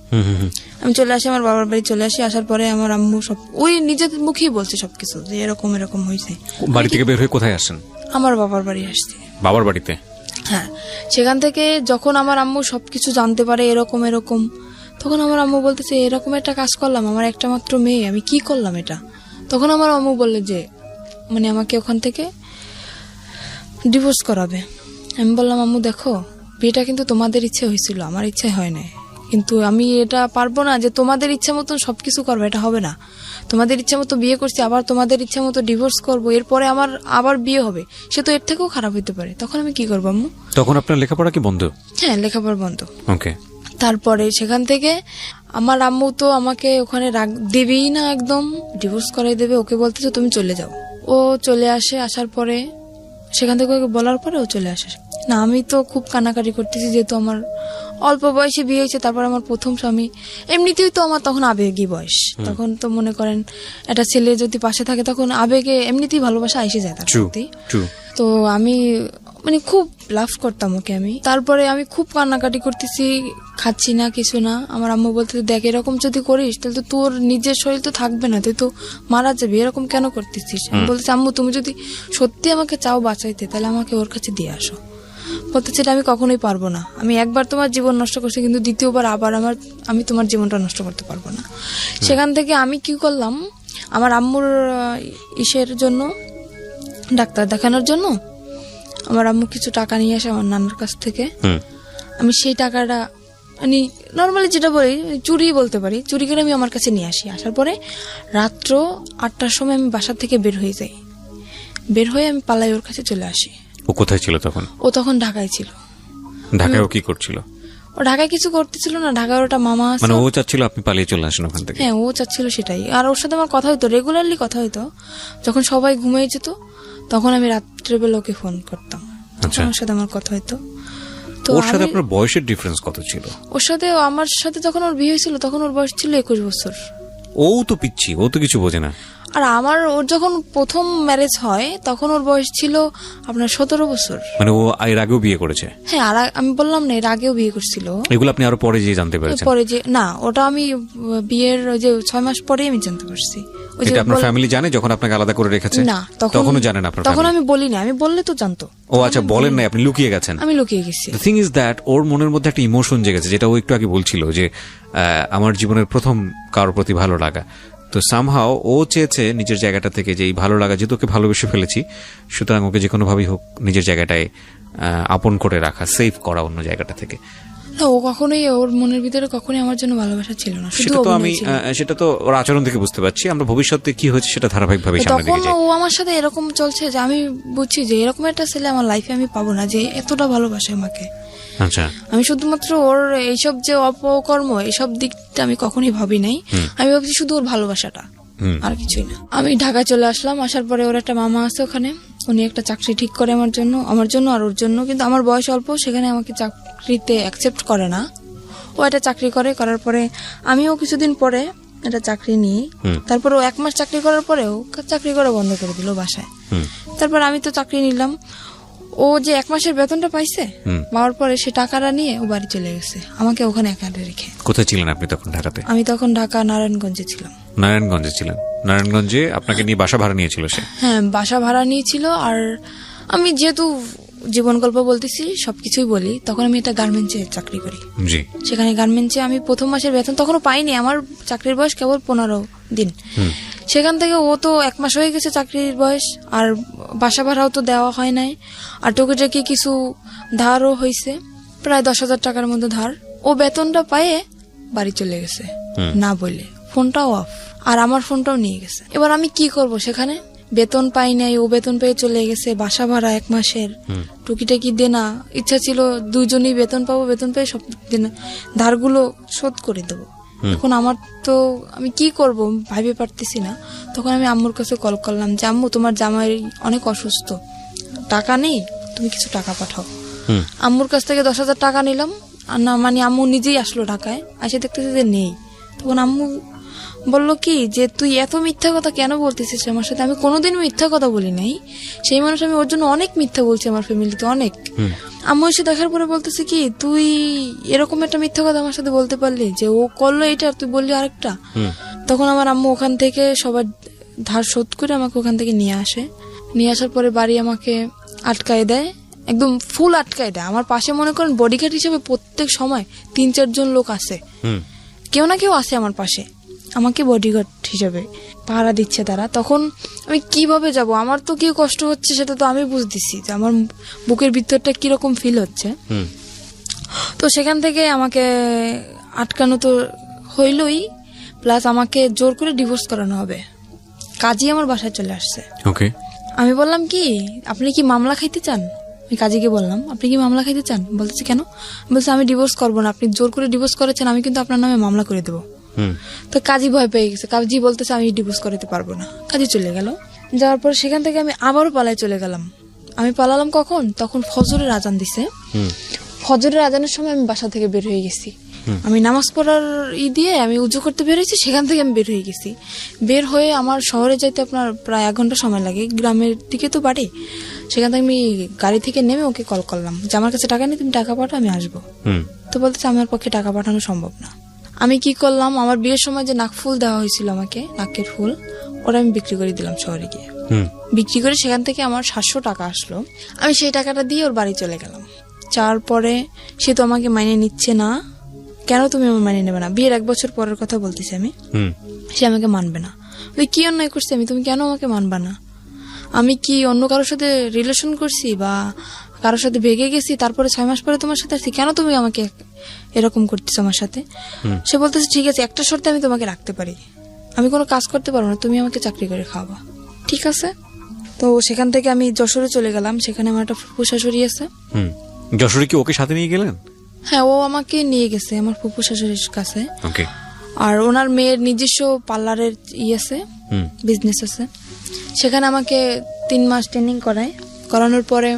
আমি চলে আসি, আমার বাবার বাড়ি চলে আসি। আসার পরে আমার আম্মু সব ওই নিজের মুখেই বলছে সবকিছু, যে এরকম এরকম হয়েছে। বাড়ি থেকে বের হয়ে কোথায় আসেন? আমার বাবার বাড়ি আসছে। বাবার বাড়িতে? হ্যাঁ। সেখান থেকে যখন আমার আম্মু সবকিছু জানতে পারে এরকম এরকম, তখন আমার আম্মু বলতেছে এরকম একটা কাজ করলাম, আমার একটা মাত্র মেয়ে, আমি কি করলাম এটা। তখন আমার আম্মু বললে যে মানে আমাকে ওখান থেকে ডিভোর্স করাবে। আমি বললাম আম্মু দেখো, বিয়েটা কিন্তু তোমাদের ইচ্ছে হয়েছিল, আমার ইচ্ছে হয় না, কিন্তু আমি এটা পারবো না যে তোমাদের ইচ্ছা মতন সবকিছু করবো, এটা হবে না। তোমাদের ইচ্ছা মতো বিয়ে করছি, আবার তোমাদের ইচ্ছা মতো ডিভোর্স করবো, এরপরে আমার আবার বিয়ে হবে, সে তো এর থেকেও খারাপ হতে পারে। তখন আমি কি করবো আম্মু? তখন আপনার লেখাপড়া কি বন্ধ? হ্যাঁ, লেখাপড়া বন্ধ। ওকে। তারপরে সেখান থেকে আমার আম্মু তো আমাকে ওখানে দেবেই না, একদম ডিভোর্স করাই দেবে। ওকে বলতেছে তুমি চলে যাও। ও চলে আসে, আসার পরে সেখান থেকে ওকে বলার পরে ও চলে আসে। না, আমি তো খুব কান্নাকাটি করতেছি, যেহেতু আমার অল্প বয়সে বিয়ে হয়েছে, তারপর আমার প্রথম স্বামী। এমনিতেই তো আমার তখন আবেগী বয়স, তখন তো মনে করেন একটা ছেলে যদি পাশে থাকে তখন আবেগে এমনিতেই ভালোবাসা এসে যায় তার প্রতি। তো আমি মানে খুব লাভ করতাম ওকে আমি। তারপরে আমি খুব কান্নাকাটি করতেছি, খাচ্ছি না, কিছু না। আমার আম্মু বলতে দেখ এরকম যদি করিস তাহলে তো তোর নিজের শরীর তো থাকবে না, তুই তো মারা যাবি, এরকম কেন করতেছিস। আমি বলতেছি আম্মু তুমি যদি সত্যি আমাকে চাও বাঁচাইতে তাহলে আমাকে ওর কাছে দিয়ে আসো। বলতেছে এটা আমি কখনোই পারবো না, আমি একবার তোমার জীবন নষ্ট করছি, কিন্তু দ্বিতীয়বার আবার আমি তোমার জীবনটা নষ্ট করতে পারবো না। সেখান থেকে আমি কি করলাম, আমার আম্মুর ইসের জন্য, ডাক্তার দেখানোর জন্য আমার আম্মু কিছু টাকা নিয়ে আসে আমার নানার কাছ থেকে। আমি সেই টাকাটা মানে নর্মালি যেটা বলি চুরি বলতে পারি, চুরি করে আমি আমার কাছে নিয়ে আসি। আসার পরে রাত্র 8টার সময় আমি বাসা থেকে বের হয়ে যাই, বের হয়ে আমি পালাই ওর কাছে চলে আসি। ও কোথায় ছিল তখন? ও তখন ঢাকায় ছিল। ঢাকায় ও কি করছিল? ও ঢাকায় কিছু করতেছিল না, ঢাকায় ওটা মামা আছে। মানে ও চাচ্ছিল আপনি পালিয়ে চলে আসেন ওখান থেকে? হ্যাঁ, ও চাচ্ছিল সেটাই। আর ওর সাথে আমার কথা হইতো, রেগুলারলি কথা হইতো। যখন সবাই ঘুমিয়ে যেত তখন আমি রাত্রেবেলা ওকে ফোন করতাম, ওর সাথে আমার কথা হইতো। তো ওর সাথে আপনার বয়সের ডিফারেন্স কত ছিল? ওর সাথে আমার সাথে যখন ওর বিয়ে হয়েছিল তখন ওর বয়স ছিল 21 বছর। ও তো পিচ্ছি, ও তো কিছু বোঝে না। আর ওর যখন প্রথম ম্যারেজ হয় তখন ওর বয়স ছিল আপনার 17 বছর। মানে ও এর আগেও বিয়ে করেছে? হ্যাঁ, আর আমি বললাম না এর আগেও বিয়ে করছিল। এগুলো আপনি আরো পরে যে জানতে পেরেছেন? পরে যে না, ওটা আমি বিয়ের যে 6 মাস পরে আমি জানতে পারছি। এটা আপনার ফ্যামিলি জানে যখন আপনাকে আলাদা করে রেখেছে? না, তখনও জানেন আপনার? তখন আমি বলি না, আমি বললে তো জানতো। ও আচ্ছা, বলেন না, আপনি লুকিয়ে গেছেন? আমি লুকিয়ে গেছি। দ্য থিং ইজ দ্যাট ওর মনের মধ্যে একটা ইমোশন জেগেছে, যেটা ও একটু আগে বলছিল যে আমার জীবনের প্রথম কারোর প্রতি ভালো লাগা। তো সামহাও ও চেয়েছে নিজের জায়গাটা থেকে যে এই ভালো লাগা, যেহেতু ওকে ভালোবেসে ফেলেছি, সুতরাং ওকে যে কোনোভাবেই হোক নিজের জায়গাটায় আপন করে রাখা, সেভ করা অন্য জায়গাটা থেকে। না, ও কখনোই ওর মনের ভিতরে কখনোই আমার জন্য ভালোবাসা ছিল না। সেটা তো ওর আচরণ থেকে বুঝতে পারছি। আমরা ভবিষ্যতে কি হয়েছে সেটা ধারাবাহিকভাবে সামনে দিকে যাই। ও আমার সাথে এরকম চলছে যে আমি বুঝছি যে এরকম একটা ছেলে আমার লাইফে আমি পাবো না, যে এতটা ভালোবাসে আমাকে। আচ্ছা, আমি শুধুমাত্র ওর এইসব যে অপকর্ম এইসব দিকটা আমি কখনোই ভাবি নাই। আমি ভাবছি শুধু ওর ভালোবাসাটা, আর কিছুই না। আমি ঢাকায় চলে আসলাম। আসার পরে ওর একটা মামা আছে ওখানে, উনি একটা চাকরি ঠিক করে আমার জন্য আর ওর জন্য। কিন্তু আমার বয়স অল্প, সেখানে আমাকে চাকরিতে অ্যাকসেপ্ট করে না। ও একটা চাকরি করার পরে আমিও কিছুদিন পরে একটা চাকরি নিই। তারপর ও 1 মাস চাকরি করার পরেও চাকরি করা বন্ধ করে দিল বাসায়। তারপর আমি তো চাকরি নিলাম। ও যে 1 মাসের বেতনটা পাইছে, পাওয়ার পরে সে টাকাটা নিয়ে ও বাড়ি চলে গেছে, আমাকে ওখানে একা রেখে। কোথায় ছিলেন আপনি তখন? ঢাকাতে? আমি তখন ঢাকা নারায়ণগঞ্জে ছিলাম। নারায়ণগঞ্জে ছিলেন? নারায়ণগঞ্জে আপনাকে নিয়ে বাসা ভাড়া নিয়েছিল সে? হ্যাঁ, বাসা ভাড়া নিয়েছিল। আর আমি যেহেতু জীবন গল্প বলতেছি, সবকিছুই বলি, তখন আমি একটা গার্মেন্টসে চাকরি করি। জি। সেখানে গার্মেন্টসে আমি প্রথম মাসের বেতন তখনও পাইনি, আমার চাকরির বয়স কেবল 15 দিন। সেখান থেকে ও তো 1 মাস হয়ে গেছে চাকরির বয়স, আর বাসা ভাড়াও তো দেওয়া হয় নাই, আর টুকিটাকি কিছু ধারও হয়েছে, প্রায় 10,000 টাকার মতো ধার। ও বেতনটা পায়ে বাড়ি চলে গেছে না বলে, ফোনটাও অফ, আর আমার ফোনটাও নিয়ে গেছে। এবার আমি কি করব, সেখানে বেতন পাই নাই, ও বেতন পেয়ে চলে গেছে, বাসা ভাড়া 1 মাসের, টুকিটাকি দেনা, ইচ্ছা ছিল দুজনেই বেতন পাবো, বেতন পেয়ে সব ধারগুলো শোধ করে দেবো। এখন আমার তো আমি কি করব ভাবতে পারতেছি না। তখন আমি আম্মুর কাছে কল করলাম যে আম্মু, তোমার জামাই অনেক অসুস্থ, টাকা নেই, তুমি কিছু টাকা পাঠাও। আম্মুর কাছ থেকে 10,000 টাকা নিলাম, আর না মানে আম্মু নিজেই আসলো ঢাকায়, এসে দেখতেছে যে নেই। তখন আম্মু বললো কি যে তুই এত মিথ্যা কথা কেন বলতেছিস আমার সাথে? আমি কোনোদিন মিথ্যা কথা বলি নাই, সেই মানুষ আমি ওর জন্য অনেক মিথ্যা বলছি আমার ফ্যামিলিতে অনেক। আম্মু এসে দেখার পরে বলতেছে কি, তুই এরকম একটা মিথ্যা কথা আমার সাথে বলতে পারলি, যে ও করলো এটা আর তুই বললি আরেকটা। তখন আমার আম্মু ওখান থেকে সবার ধার শোধ করে আমাকে ওখান থেকে নিয়ে আসে। নিয়ে আসার পরে বাড়ি আমাকে আটকায় দেয়, একদম ফুল আটকায় দেয়। আমার পাশে মনে করেন বডিগার্ড হিসেবে প্রত্যেক সময় 3-4 জন লোক আছে, কেউ না কেউ আছে আমার পাশে, আমাকে বডিগার্ড হিসেবে পাহারা দিচ্ছে তারা। তখন আমি কিভাবে যাব? আমার তো কি কষ্ট হচ্ছে সেটা তো আমি বুঝতেছি, যে আমার বুকের ভিতরটা কিরকম ফিল হচ্ছে। তো সেখান থেকে আমাকে আটকানো তো হইলই, প্লাস আমাকে জোর করে ডিভোর্স করানো হবে। কাজী আমার বাসায় চলে আসছে। ওকে, আমি বললাম কি, আপনি কি মামলা খাইতে চান? আমি কাজীকে বললাম, আপনি কি মামলা খাইতে চান? বলতেছে কেন? বলছে আমি ডিভোর্স করবো না, আপনি জোর করে ডিভোর্স করেছেন, আমি কিন্তু আপনার নামে মামলা করে দেবো। তো কাজী ভয় পেয়ে গেছে, কাজী বলতেছে আমি ডিভোর্স করাতে পারবো না। কাজী চলে গেল। যাওয়ার পর সেখান থেকে আমি আবারও পালায় চলে গেলাম। আমি পালালাম কখন? তখন ফজরের আজান দিছে। ফজরের আজানের সময় আমি বাসা থেকে বের হয়ে গেছি। আমি নামাজ পড়ার দিয়ে আমি উজু করতে বের হয়েছি, সেখান থেকে আমি বের হয়ে গেছি। বের হয়ে আমার শহরে যাইতে আপনার প্রায় 1 ঘন্টা সময় লাগে, গ্রামের দিকে তো বাড়ি। সেখান থেকে আমি গাড়ি থেকে নেমে ওকে কল করলাম যে আমার কাছে টাকা নেই, তুমি টাকা পাঠাও, আমি আসবো। তো বলতেছে আমার পক্ষে টাকা পাঠানো সম্ভব না। আমি কি করলাম, আমার বিয়ের সময় যে নাকফুল দেওয়া হয়েছিল আমাকে, নাকের ফুল, ওটা আমি বিক্রি করে দিলাম শহরে গিয়ে। বিক্রি করে সেখান থেকে আমার 700 টাকা আসলো। আমি সেই টাকাটা দিয়ে ওর বাড়ি চলে গেলাম। যাওয়ার পরে সে তো আমাকে মাইনে নিচ্ছে না। কেন তুমি আমার মাইনে নেবে না? বিয়ের 1 বছর পরের কথা বলতেছি আমি। সে আমাকে মানবে না। কি অন্যায় করছি আমি, তুমি কেন আমাকে মানবা না? আমি কি অন্য কারোর সাথে রিলেশন করছি বা কারোর সাথে ভেগে গেছি, তারপরে 6 মাস পরে তোমার সাথে আসছি, কেন তুমি আমাকে এরকম করতেছো আমার সাথে? সে বলতেছে ঠিক আছে, একটা শর্তে আমি তোমাকে রাখতে পারি, আমি কোনো কাজ করতে পারবো না, তুমি আমাকে চাকরি করে খাওয়াবা। ঠিক আছে। তো সেখান থেকে আমি যশোরে চলে গেলাম। সেখানে আমার একটা ফুফু শাশুড়ি আছে। যশোরে কি ওকে সাথে নিয়ে গেলেন? হ্যাঁ, ও আমাকে নিয়ে গেছে আমার ফুফু শাশুড়ির কাছে। আর ওনার মেয়ের নিজস্ব পার্লারের আছে, বিজনেস আছে। সেখানে আমাকে 3 মাস ট্রেনিং করানোর পরে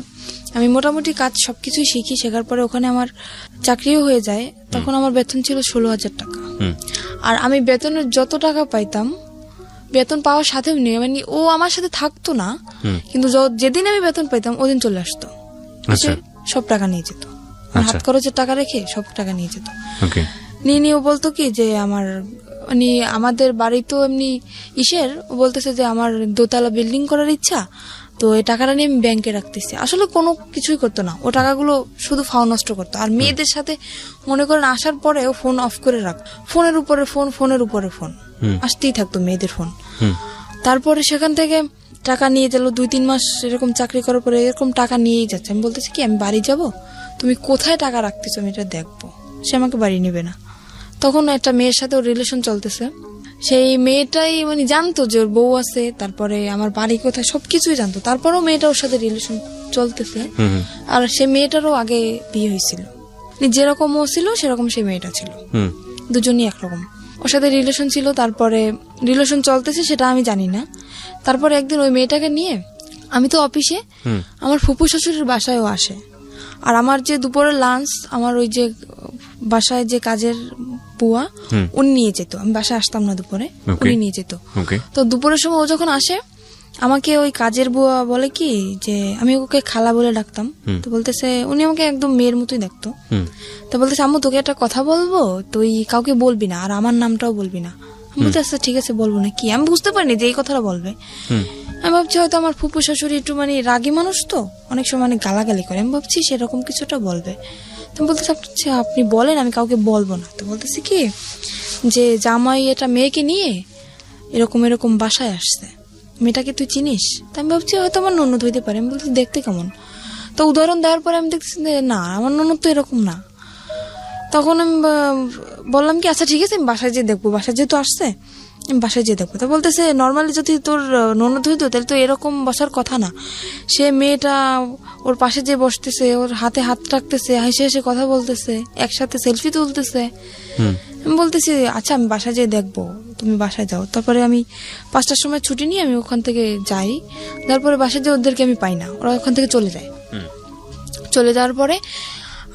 আমি মোটামুটি কাজ সবকিছুই শিখি। শেখার পরে ওখানে আমার চাকরিও হয়ে যায়। তখন আমার বেতন ছিল 16,000 টাকা। আর আমি বেতনের যত টাকা পাইতাম, বেতন পাওয়ার সাথে মানে ও আমার সাথে থাকতো না, কিন্তু যেদিন আমি বেতন পাইতাম ওদিন চলে আসতো, সব টাকা নিয়ে যেত। হাত খরচের টাকা রেখে সব টাকা নিয়ে যেত। নিয়ে ও বলতো কি যে আমার মানে আমাদের বাড়ি তো এমনি ও বলতেছে যে আমার 2তলা বিল্ডিং করার ইচ্ছা, তো এই টাকাটা নিয়ে আমি ব্যাংকে রাখতেছি। আসলে কোনো কিছুই করতো না, ও টাকাগুলো শুধু ফাও নষ্ট করতো। আর মেয়েদের সাথে মনে করেন আসার পরে ও ফোন অফ করে রাখ, ফোনের উপরে ফোন আসতেই থাকতো মেয়েদের ফোন। তারপরে সেখান থেকে টাকা নিয়ে গেল। 2-3 মাস এরকম চাকরি করার পরে এরকম টাকা নিয়েই যাচ্ছে। আমি বলতেছি কি আমি বাড়ি যাব, তুমি কোথায় টাকা রাখতেছো আমি এটা দেখবো। সে আমাকে বাড়ি নেবে না। তখন একটা মেয়ের সাথে ওর রিলেশন চলতেছে। সেই মেয়েটাই মানে জানতো যে ওর বউ আছে, তারপরে আমার বাড়ি কোথায় সবকিছুই জানতো। তারপরেও মেয়েটা ওর সাথে রিলেশন চলতেছে। আর সে মেয়েটারও আগে বিয়ে হয়েছিল, যেরকম ও ছিল সেরকম সেই মেয়েটা ছিল, দুজনই একরকম। ওর সাথে রিলেশন ছিল। তারপরে রিলেশন চলতেছে সেটা আমি জানি না। তারপরে একদিন ওই মেয়েটাকে নিয়ে আমি তো অফিসে, আমার ফুফু শ্বশুরের বাসায়ও আসে। আর আমার যে দুপুরের লাঞ্চ, আমার ওই যে বাসায় যে কাজের বুয়া উনি নিয়ে যেত। আমি বাসায় আসতাম না দুপুরে, উনি নিয়ে যেত। তো দুপুরের সময় ও যখন আসে, আমাকে ওই কাজের বুয়া বলে কি যে আমি ওকে খালা বলে ডাকতাম। তো বলতেছে, উনি আমাকে একদম মেয়ের মতোই দেখতো। তো বলতেছে আম্মু তোকে একটা কথা বলবো, তুই কাউকে বলবি না, আর আমার নামটাও বলবি না। আমি বলতে আচ্ছা ঠিক আছে বলবো না। কি আমি বুঝতে পারিনি যে এই কথাটা বলবে। আমি ভাবছি হয়তো আমার ফুপু শাশুড়ি একটু মানে রাগী মানুষ, তো অনেক সময় মানে গালাগালি করে। আমি ভাবছি সেরকম কিছুটা বলবে। তো বলতেছে আচ্ছা আপনি বলেন, আমি কাউকে বলবো না। তো বলতেছি কি যে জামাই এটা মেয়েকে নিয়ে এরকম এরকম বাসায় আসছে, মেয়েটাকে তুই চিনিস? তা আমি ভাবছি হয়তো আমার ননদ হইতে পারে। আমি বলছি দেখতে কেমন? তো উদাহরণ দেওয়ার পরে আমি দেখছি যে না, আমার ননদ তো এরকম না। তখন আমি বললাম কি আচ্ছা ঠিক আছে, আমি বাসায় যেয়ে দেখবো, বাসায় যেহেতু আসছে আমি বাসায় যেয়ে দেখবো। তা বলতেছে নর্মালি যদি তোর ননদ হইতো তাহলে তো এরকম বসার কথা না। সে মেয়েটা ওর পাশে যে বসতেছে, ওর হাতে হাত রাখতেছে, হেসে হেসে কথা বলতেছে, একসাথে সেলফি তুলতেছে। আমি বলতেছি আচ্ছা আমি বাসায় যেয়ে দেখবো, তুমি বাসায় যাও। তারপরে আমি 5টার সময় ছুটি নিয়ে আমি ওখান থেকে যাই। তারপরে বাসায় যে ওদেরকে আমি পাই না, ওরা ওখান থেকে চলে যায়। চলে যাওয়ার পরে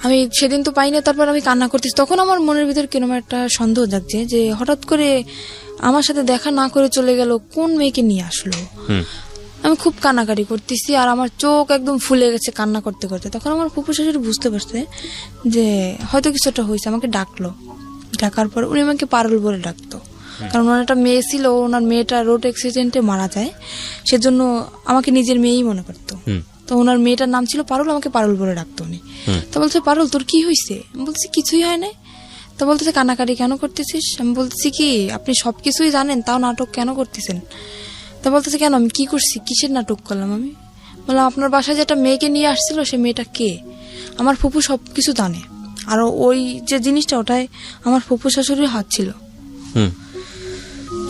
আমি সেদিন তো পাই না। তারপর আমি কান্না করতেছি। তখন আমার মনের ভিতর কিরকম একটা সন্দেহ জাগছে যে হঠাৎ করে আমার সাথে দেখা না করে চলে গেল, কোন মেয়েকে নিয়ে আসলো। আমি খুব কান্নাকাটি করতেছি আর আমার চোখ একদম ফুলে গেছে কান্না করতে করতে। তখন আমার ফুপু শাশুড়ি বুঝতে পারছে যে হয়তো কিছু একটা হয়েছে, আমাকে ডাকলো। ডাকার পর উনি আমাকে পারুল বলে ডাকতো, কারণ ওনার একটা মেয়ে ছিল, ওনার মেয়েটা রোড অ্যাক্সিডেন্টে মারা যায়, সেজন্য আমাকে নিজের মেয়েই মনে করতো। তো ওনার মেয়েটার নাম ছিল পারুল, আমাকে পারুল বলে ডাকতো উনি। তো বলছে পারুল তোর কি হয়েছে? আমি বলছি কিছুই হয় না। তো বলতেছে কান্নাকাটি কেন করতেছিস? আমি বলতেছি কি আপনি সবকিছুই জানেন তাও নাটক কেন করতেছেন? তো বলতেছে কেন, আমি কি করছি, কিসের নাটক করলাম? আমি বললাম আপনার বাসায় যেটা মেয়েকে নিয়ে আসছিল সে মেয়েটা কে? আমার ফুপু সবকিছু জানে, আর ওই যে জিনিসটা ওটাই আমার ফুপু শাশুড়ির হাত ছিল।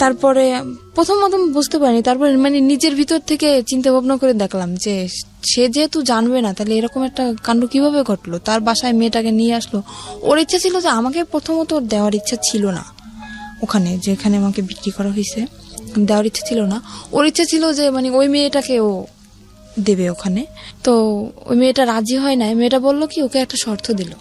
তারপরে প্রথম বুঝতে পারিনি, তারপরে মানে নিজের ভিতর থেকে চিন্তা ভাবনা করে দেখলাম যে সে যেহেতু জানবে না তাহলে এরকম একটা কাণ্ড কিভাবে ঘটলো। তার বাসায় মেয়েটাকে নিয়ে আসলো, ওর ইচ্ছা ছিল যে আমাকে প্রথমত দেওয়ার ইচ্ছা ছিল না, ওখানে যেখানে আমাকে বিক্রি করা হয়েছে দেওয়ার ইচ্ছা ছিল না। ওর ইচ্ছা ছিল যে মানে ওই মেয়েটাকে ও দেবে ওখানে। তো ওই মেয়েটা রাজি হয় না। মেয়েটা বললো কি ওকে একটা শর্ত দিল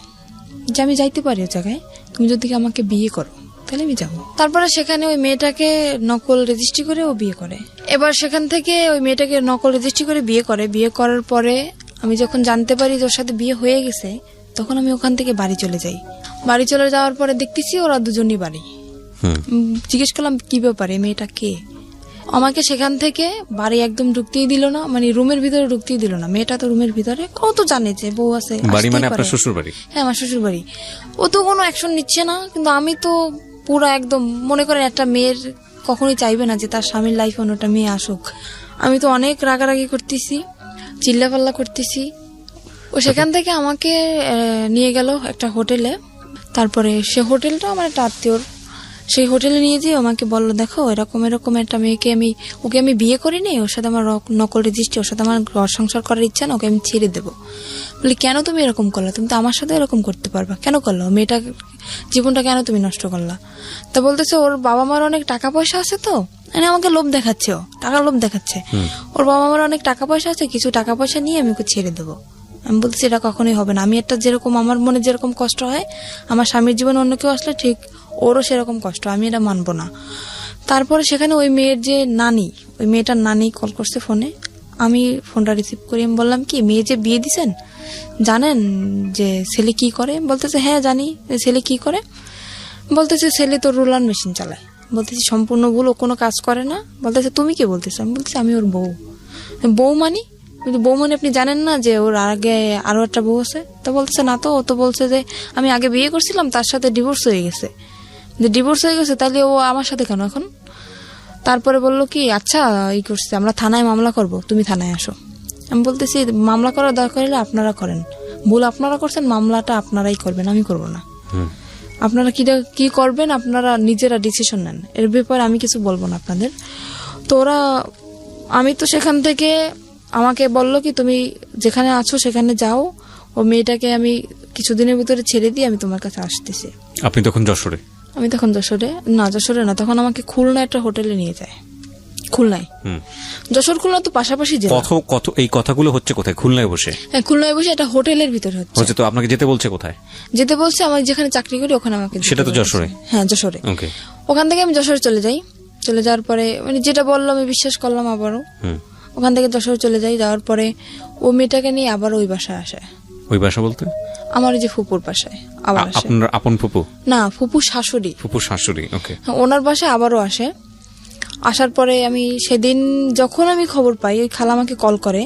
যে আমি যাইতে পারি ও জায়গায়, তুমি যদি আমাকে বিয়ে করো তাহলে আমি যাবো। তারপরে সেখানে ওই মেয়েটাকে নকল রেজিস্ট্রি করে ও বিয়ে করে। এবার সেখান থেকে ওই মেয়েটাকে নকল রেজিস্ট্রি করে বিয়ে করে। বিয়ে করার পরে আমি যখন জানতে পারি যে ওর সাথে বিয়ে হয়ে গেছে, তখন আমি ওখান থেকে বাড়ি চলে যাই। বাড়ি চলে যাওয়ার পরে দেখতেছি ওরা দুজনই বাড়ি। জিজ্ঞেস করলাম কি ব্যাপারে, মেয়েটা কে? আমাকে সেখান থেকে বাড়ি একদম ঢুকতেই দিল না, মানে রুমের ভিতরে ঢুকতেই দিল না। মেয়েটা তো রুমের ভিতরে, কত জানে যে বউ আছে। বাড়ি মানে আপনার শ্বশুর বাড়ি? হ্যাঁ আমার শ্বশুর বাড়ি। ও তো কোনো অ্যাকশন নিচ্ছে না, কিন্তু আমি তো পুরো একদম মনে করেন একটা মেয়ের কখনোই চাইবে না যে তার স্বামীর লাইফে অন্যটা মেয়ে আসুক। আমি তো অনেক রাগারাগি করতেছি, চিল্লাপাল্লা করতেছি। ও সেখান থেকে আমাকে নিয়ে গেল একটা হোটেলে। তারপরে সে হোটেলটা আমার একটা আত্মীয়র, সেই হোটেলে নিয়ে যেয়ে আমাকে বললো দেখো এরকম এরকম একটা মেয়েকে ওকে আমি বিয়ে করিনি, ওর সাথে আমার নকল রেজিস্ট্রি, ওর সাথে আমার ঘর সংসার করার ইচ্ছা না, ওকে আমি ছেড়ে দেবো। বলি কেন তুমি এরকম করলা? তুমি তো আমার সাথে এরকম করতে পারবা, কেন করলো? মেয়েটা জীবনটা কেন তুমি নষ্ট করলা? তা বলতেছে ওর বাবা মার অনেক টাকা পয়সা আছে, তো মানে আমাকে লোভ দেখাচ্ছে, ও টাকার লোভ দেখাচ্ছে। ওর বাবা মার অনেক টাকা পয়সা আছে, কিছু টাকা পয়সা নিয়ে আমি ওকে ছেড়ে দেবো। আমি বলতেছি এটা কখনোই হবে না। আমি একটা যেরকম আমার মনে যেরকম কষ্ট হয় আমার স্বামীর জীবনে অন্য কেউ আসলে ঠিক ওরও সেরকম কষ্ট, আমি এটা মানবো না। তারপরে সেখানে ওই মেয়ের যে নানি, ওই মেয়েটার নানি কল করছে ফোনে। আমি ফোনটা রিসিভ করি। আমি বললাম কি মেয়ে যে বিয়ে দিছেন জানেন যে ছেলে কি করে? বলতেছে হ্যাঁ জানি। ছেলে কি করে? বলতেছে ছেলে তো রোলার মেশিন চালায়। বলতেছি সম্পূর্ণ ভুল, ও কোনো কাজ করে না। বলতেছে তুমি কি বলতেছো? আমি বলতেছি আমি ওর বউ। বউ মানি? কিন্তু বউ মানে আপনি জানেন না যে ওর আগে আরো একটা বউ আছে? তো বলছে না তো, ও তো বলছে যে আমি আগে বিয়ে করছিলাম, তার সাথে ডিভোর্স হয়ে গেছে। ডিভোর্স হয়ে গেছে তাহলে ও আমার সাথে কেন এখন? তারপরে বললো কি আচ্ছা এই করছে, আমরা থানায় মামলা করব, তুমি থানায় আসো। আমি বলতেছি মামলা করার দরকার হলে আপনারা করেন, ভুল আপনারা করছেন, মামলাটা আপনারাই করবেন, আমি করব না। আপনারা কি করবেন আপনারা নিজেরা ডিসিশন নেন, এর ব্যাপারে আমি কিছু বলবো না আপনাদের। তো ওরা, আমি তো সেখান থেকে আমাকে বললো কি তুমি যেখানে আছো সেখানে যাও, ও মেয়েটাকে আমি কিছুদিনের ভিতরে ছেড়ে দিয়ে আমি তোমার কাছে আসতেছি। আপনি তখন যশোরে? আমি তখন যশোরে না, তখন আমাকে খুলনা একটা হোটেলে নিয়ে যায়। খুলনায়, যশোর খুলনা তো পাশাপাশি জেলা। কত এই কথাগুলো হচ্ছে কোথায়? খুলনায় বসে? হ্যাঁ খুলনায় বসে একটা হোটেলের ভিতরে হচ্ছে। তো আপনাকে যেতে বলছে কোথায়? যেতে বলছে আমি যেখানে চাকরি করি ওখানে আমাকে। সেটা তো যশোরে? হ্যাঁ যশোরে। ওকে। ওখান থেকে আমি যশোরে চলে যাই। চলে যাওয়ার পরে মানে যেটা বললো আমি বিশ্বাস করলাম আবারও। ওখান থেকে যশোরে চলে যাই। যাওয়ার পরে ও মেয়েটাকে নিয়ে আবার ওই বাসায় আসে। ওই বাসা বলতে? আমার যে ফুপুর বাসায় আবার আসে। আপনার আপন ফুপু? না, ফুপু শাশুড়ি। ফুপুর শাশুড়ি। ওকে। ওনার বাসায় আবারও আসে। আসার পরে আমি সেদিন যখন আমি খবর পাই, ওই খালা আমাকে কল করে,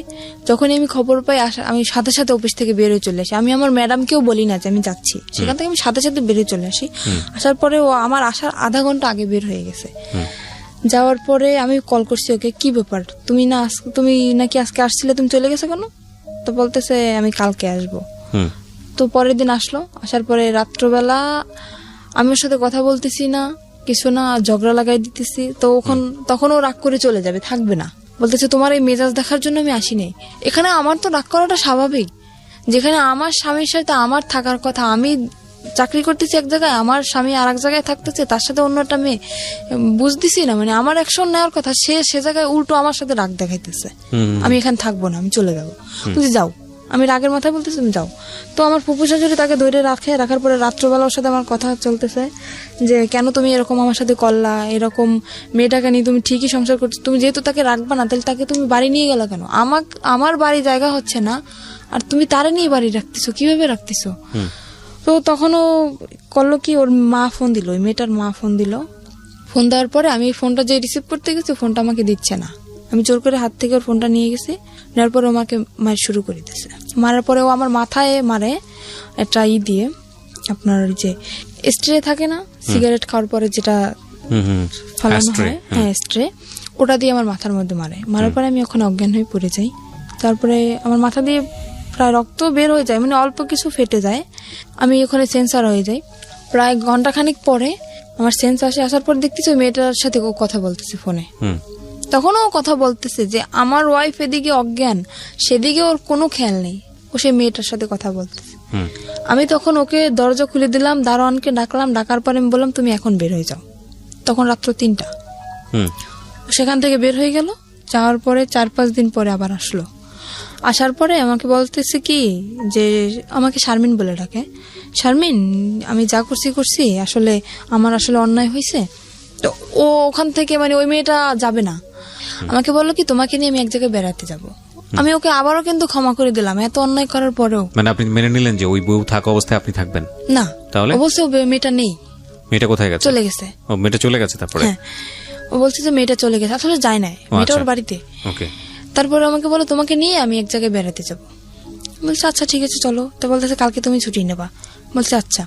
যখনই আমি খবর পাই আমি সাথে সাথে অফিস থেকে বেরোয় চলে আসি। আমি আমার ম্যাডামকেও বলি না যে আমি যাচ্ছি, সেখান থেকে আমি সাথে সাথে বেরিয়ে চলে আসি। আসার পরে ও আমার আসার আধা ঘন্টা আগে বের হয়ে গেছে। যাওয়ার পরে আমি কল করছি ওকে, কি ব্যাপার, তুমি নাকি আজকে আসছিলে, তুমি চলে গেছো কেন? তো বলতেছে আমি কালকে আসবো। তো পরের দিন আসলো, আসার পরে রাত্রবেলা আমি ওর সাথে কথা বলতেছি না, কিছু না, ঝগড়া লাগাই দিতেছি। তো তখন ও রাগ করে চলে যাবে, থাকবে না। বলতেছে তোমার এই মেজাজ দেখার জন্য আমি আসিনি। এখানে আমার তো রাগ করাটা স্বাভাবিক, যেখানে আমার স্বামীর সাথে আমার থাকার কথা, আমি চাকরি করতেছি এক জায়গায়, আমার স্বামী আর এক জায়গায় থাকতেছে, তার সাথে অন্য একটা মেয়ে, বুঝতেছি না, মানে আমার অ্যাকশন নেওয়ার কথা, সে জায়গায় উল্টো আমার সাথে রাগ দেখাইতেছে। আমি এখানে থাকবো না, আমি চলে যাবো। বলছি যাও, আমি রাগের মাথায় বলতেছি তুমি যাও। তো আমার ফুপু শাশুড়ি তাকে ধরে রাখার পরে রাত্রবেলা ওর সাথে আমার কথা চলতেছে যে কেন তুমি এরকম আমার সাথে করলা, এরকম মেয়েটাকে নিয়ে তুমি ঠিকই সংসার করছো, তুমি যেহেতু তাকে রাখবা না, তাহলে তাকে তুমি বাড়ি নিয়ে গেলা কেন? আমার বাড়ি জায়গা হচ্ছে না, আর তুমি তারে নিয়ে বাড়ি রাখতেছো, কিভাবে রাখতেছো? তো তখনও করলো কি, ওর মা ফোন দিল, ওই মেয়েটার মা ফোন দিল। ফোন দেওয়ার পরে আমি ফোনটা যে রিসিভ করতে গেছি, ফোনটা আমাকে দিচ্ছে না। আমি জোর করে হাত থেকে ওর ফোনটা নিয়ে গেছি, নেওয়ার পরে আমাকে মার শুরু করে দিয়েছে। মারার পরে ও আমার মাথায় মারে একটা দিয়ে, আপনার যে স্ট্রে থাকে না, সিগারেট খাওয়ার পরে যেটা ফালানো হয়, হ্যাঁ স্ট্রে, ওটা দিয়ে আমার মাথার মধ্যে মারার পরে আমি ওখানে অজ্ঞান হয়ে পড়ে যাই। তারপরে আমার মাথা দিয়ে প্রায় রক্ত বের হয়ে যায়, মানে অল্প কিছু ফেটে যায়, আমি ওখানে সেন্সার হয়ে যাই। প্রায় ঘন্টাখানিক পরে আমার সেন্স আসার পর দেখতেছি ওই মেয়েটার সাথে ও কথা বলতেছে ফোনে। তখনও ও কথা বলতেছে যে আমার ওয়াইফ এদিকে অজ্ঞান, সেদিকে ওর কোনো খেয়াল নেই, ও সেই মেয়েটার সাথে কথা বলতেছে। আমি তখন ওকে দরজা খুলে দিলাম, দারোয়ানকে ডাকলাম, ডাকার পরে আমি বললাম তুমি এখন বের হয়ে যাও। তখন রাত্র 3টা। সেখান থেকে বের হয়ে গেল। যাওয়ার পরে 4-5 দিন পরে আবার আসলো। আসার পরে আমাকে বলতেছে কি যে, আমাকে শারমিন বলে ডাকে, শারমিন আমি যা করছি আসলে আমার আসলে অন্যায় হয়েছে। তো ও ওখান থেকে, মানে ওই মেয়েটা যাবে না, আমাকে বললো কি তোমাকে নিয়ে আমি এক জায়গায় বেড়াতে যাব। আমি ওকে আবারও কিন্তু ক্ষমা করে দিলাম, এত অন্যায় করার পরেও। মানে আপনি মেনে নিলেন যে ওই বউ থাকা অবস্থায় আপনি থাকবেন না? তাহলে ও বলছে মেয়েটা নেই। মেয়েটা কোথায় গেছে? চলে গেছে। ও মেয়েটা চলে গেছে? তারপরে হ্যাঁ, ও বলছে যে মেয়েটা চলে গেছে, আসলে যায় না, মেয়েটা ওর বাড়িতে। ওকে। তারপরে আমাকে বলো তোমাকে নিয়ে আমি এক জায়গায় বেড়াতে যাব। বলছে আচ্ছা ঠিক আছে চলো। তো বলতেছে কালকে তুমি ছুটি নেবা। বলছে আচ্ছা।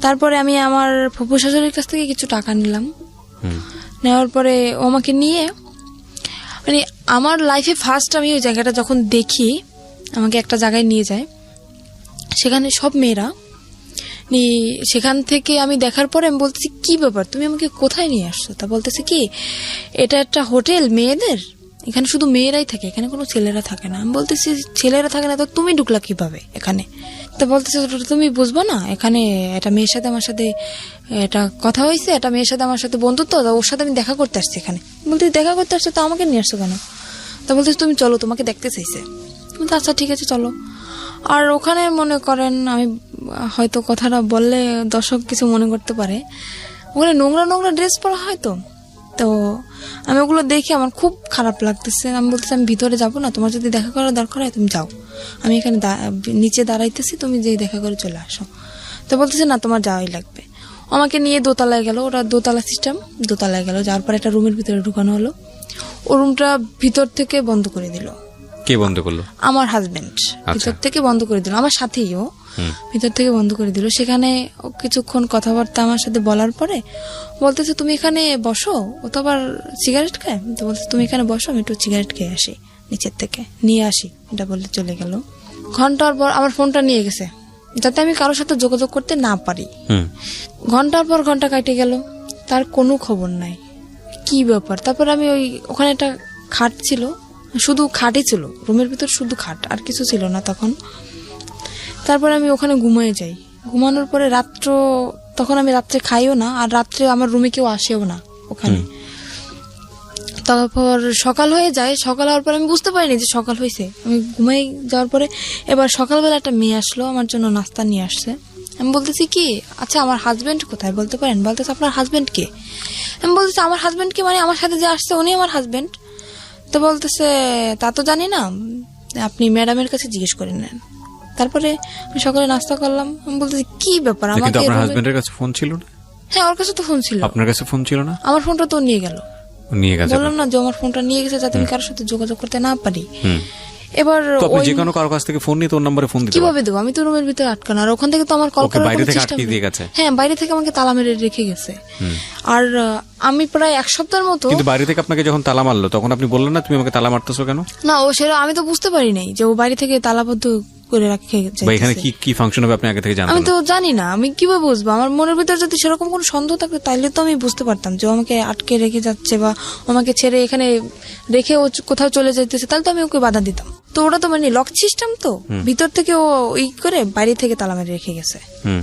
তারপরে আমি আমার ফুপু শাশুড়ির কাছ থেকে কিছু টাকা নিলাম। নেওয়ার পরে ও আমাকে নিয়ে, মানে আমার লাইফে ফার্স্ট আমি ওই জায়গাটা যখন দেখি, আমাকে একটা জায়গায় নিয়ে যায়, সেখানে সব মেয়েরা, সেখান থেকে আমি দেখার পরে আমি বলতেছি কি ব্যাপার, তুমি আমাকে কোথায় নিয়ে আসছো? তা বলতেছে কি এটা একটা হোটেল মেয়েদের, এখানে শুধু মেয়েরাই থাকে, এখানে কোনো ছেলেরা থাকে না। আমি বলতেছি ছেলেরা থাকে না তো তুমি ঢুকলা কিভাবে এখানে? তো বলতেছে তুমি বুঝবো না, এখানে একটা মেয়ের সাথে আমার সাথে এটা কথা হয়েছে, একটা মেয়ের সাথে আমার সাথে বন্ধুত্ব, ওর সাথে আমি দেখা করতে আসছি এখানে। বলতে দেখা করতে আসছো, তো আমাকে নিয়ে আসছো কেন? তা বলতেছে তুমি চলো, তোমাকে দেখতে চাইছে। বলতে আচ্ছা ঠিক আছে চলো। আর ওখানে মনে করেন, আমি হয়তো কথাটা বললে দর্শক কিছু মনে করতে পারে, ওখানে নোংরা নোংরা ড্রেস পরা হয়, তো আমি ওগুলো দেখে আমার খুব খারাপ লাগতেছে। আমি বলতেছি আমি ভিতরে যাবো না, তোমার যদি দেখা করার দরকার হয় তুমি যাও, আমি এখানে নিচে দাঁড়াইতেছি, তুমি যেই দেখা করে চলে আসো। তো বলতেছে না তোমার যাওয়াই লাগবে। আমাকে নিয়ে দোতলায় গেল, ওরা দোতলা সিস্টেম, দোতলায় গেল। যাওয়ার পর একটা রুমের ভিতরে ঢুকানো হলো, ও রুমটা ভিতর থেকে বন্ধ করে দিল। কে বন্ধ করলো? আমার হাজবেন্ড ভিতর থেকে বন্ধ করে দিল, আমার সাথেই ও ভিতর থেকে বন্ধ করে দিল। সেখানে কিছুক্ষণ কথাবার্তা আমার সাথে বলার পরে বলতেছে তুমি এখানে বসো, ও তো আবার সিগারেট খায়, তো বলছে তুমি এখানে বসো, আমি একটু সিগারেট খেয়ে আসি, নিচের থেকে নিয়ে আসি, এটা বলে চলে গেল। ঘন্টার পর আমার ফোনটা নিয়ে গেছে, যাতে আমি কারোর সাথে যোগাযোগ করতে না পারি। ঘন্টার পর ঘন্টা কাটে গেল, তার কোনো খবর নাই, কি ব্যাপার। তারপর আমি ওখানে একটা খাট ছিল, শুধু খাটই ছিল রুমের ভিতর, শুধু খাট, আর কিছু ছিল না তখন। তারপর আমি ওখানে ঘুমিয়ে যাই। ঘুমানোর পরে তখন আমি রাত্রে খাইও না, আর রাত্রে আমার রুমে কেউ আসেও না ওখানে। তারপর সকাল হয়ে যায়, সকাল হওয়ার পর আমি বুঝতে পারিনি যে সকাল হয়েছে। আমি ঘুমাই যাওয়ার পরে এবার সকালবেলা একটা মেয়ে আসলো, আমার জন্য নাস্তা নিয়ে আসছে। আমি বলতেছি কি আচ্ছা আমার হাজবেন্ড কোথায় বলতে পারেন? বলতেছে আপনার হাজবেন্ড কে? আমি বলতেছি আমার হাজবেন্ড কে মানে আমার সাথে যে আসছে উনি আমার হাজবেন্ড? তো বলতেছে তা তো জানি না, আপনি ম্যাডামের কাছে জিজ্ঞেস করে নেন। তারপরে আমি সকালে নাস্তা করলাম। আমি বলতেছি কি ব্যাপার, আমাকে আপনার হাজবেন্ডের কাছে ফোন ছিল না? হ্যাঁ ওর কাছে তো ফোন ছিল। আপনার কাছে ফোন ছিল না? আমার ফোনটা তো নিয়ে গেল। নিয়ে গেছে? বললাম না যে আমার ফোনটা নিয়ে গেছে, যাতে আমি কারোর সাথে যোগাযোগ করতে না পারি। এবার তো আপনি ওই যে কোনো কারো কাছ থেকে ফোন নিয়ে তোর নম্বরে ফোন দিতে কিভাবে দেবো? আমি তো রুমের ভিতরে আটকানো, আর ওখান থেকে তো আমার কল ওকে করার বাইরে কোনো থেকে চেষ্টা আটকে নেই। দিয়ে গেছে? হ্যাঁ, বাইরে থেকে আমাকে তালা মেরে রেখে গেছে। আর আমি প্রায় এক সপ্তাহের মতো, কিন্তু বাইরে থেকে আপনাকে যখন তালা মারলো তখন আপনি বললেন না তুমি আমাকে তালা মারতেছো কেন? না ও সেটা আমি তো বুঝতে পারি নাই যে ও বাইরে থেকে তালাবদ্ধ করে রেখে বা এখানে যাইতেছে। কি কি ফাংশন হবে আপনি আগে থেকে জানতেন আমি না? তো জানি না, আমি কিভাবে বুঝবো? আমার মনের ভিতরে যদি সেরকম কোনো সন্দেহ থাকতো তাইলে তো আমি বুঝতে পারতাম যে ও আমাকে আটকে রেখে যাচ্ছে বা ও আমাকে ছেড়ে এখানে রেখে ও কোথাও চলে যাইতেছে, তাহলে তো আমি ওকে বাধা দিতাম। তো ওটা তো মানে লক সিস্টেম, তো ভিতর থেকে ও ওই করে বাইরে থেকে তালা মেরে রেখে গেছে। হুম।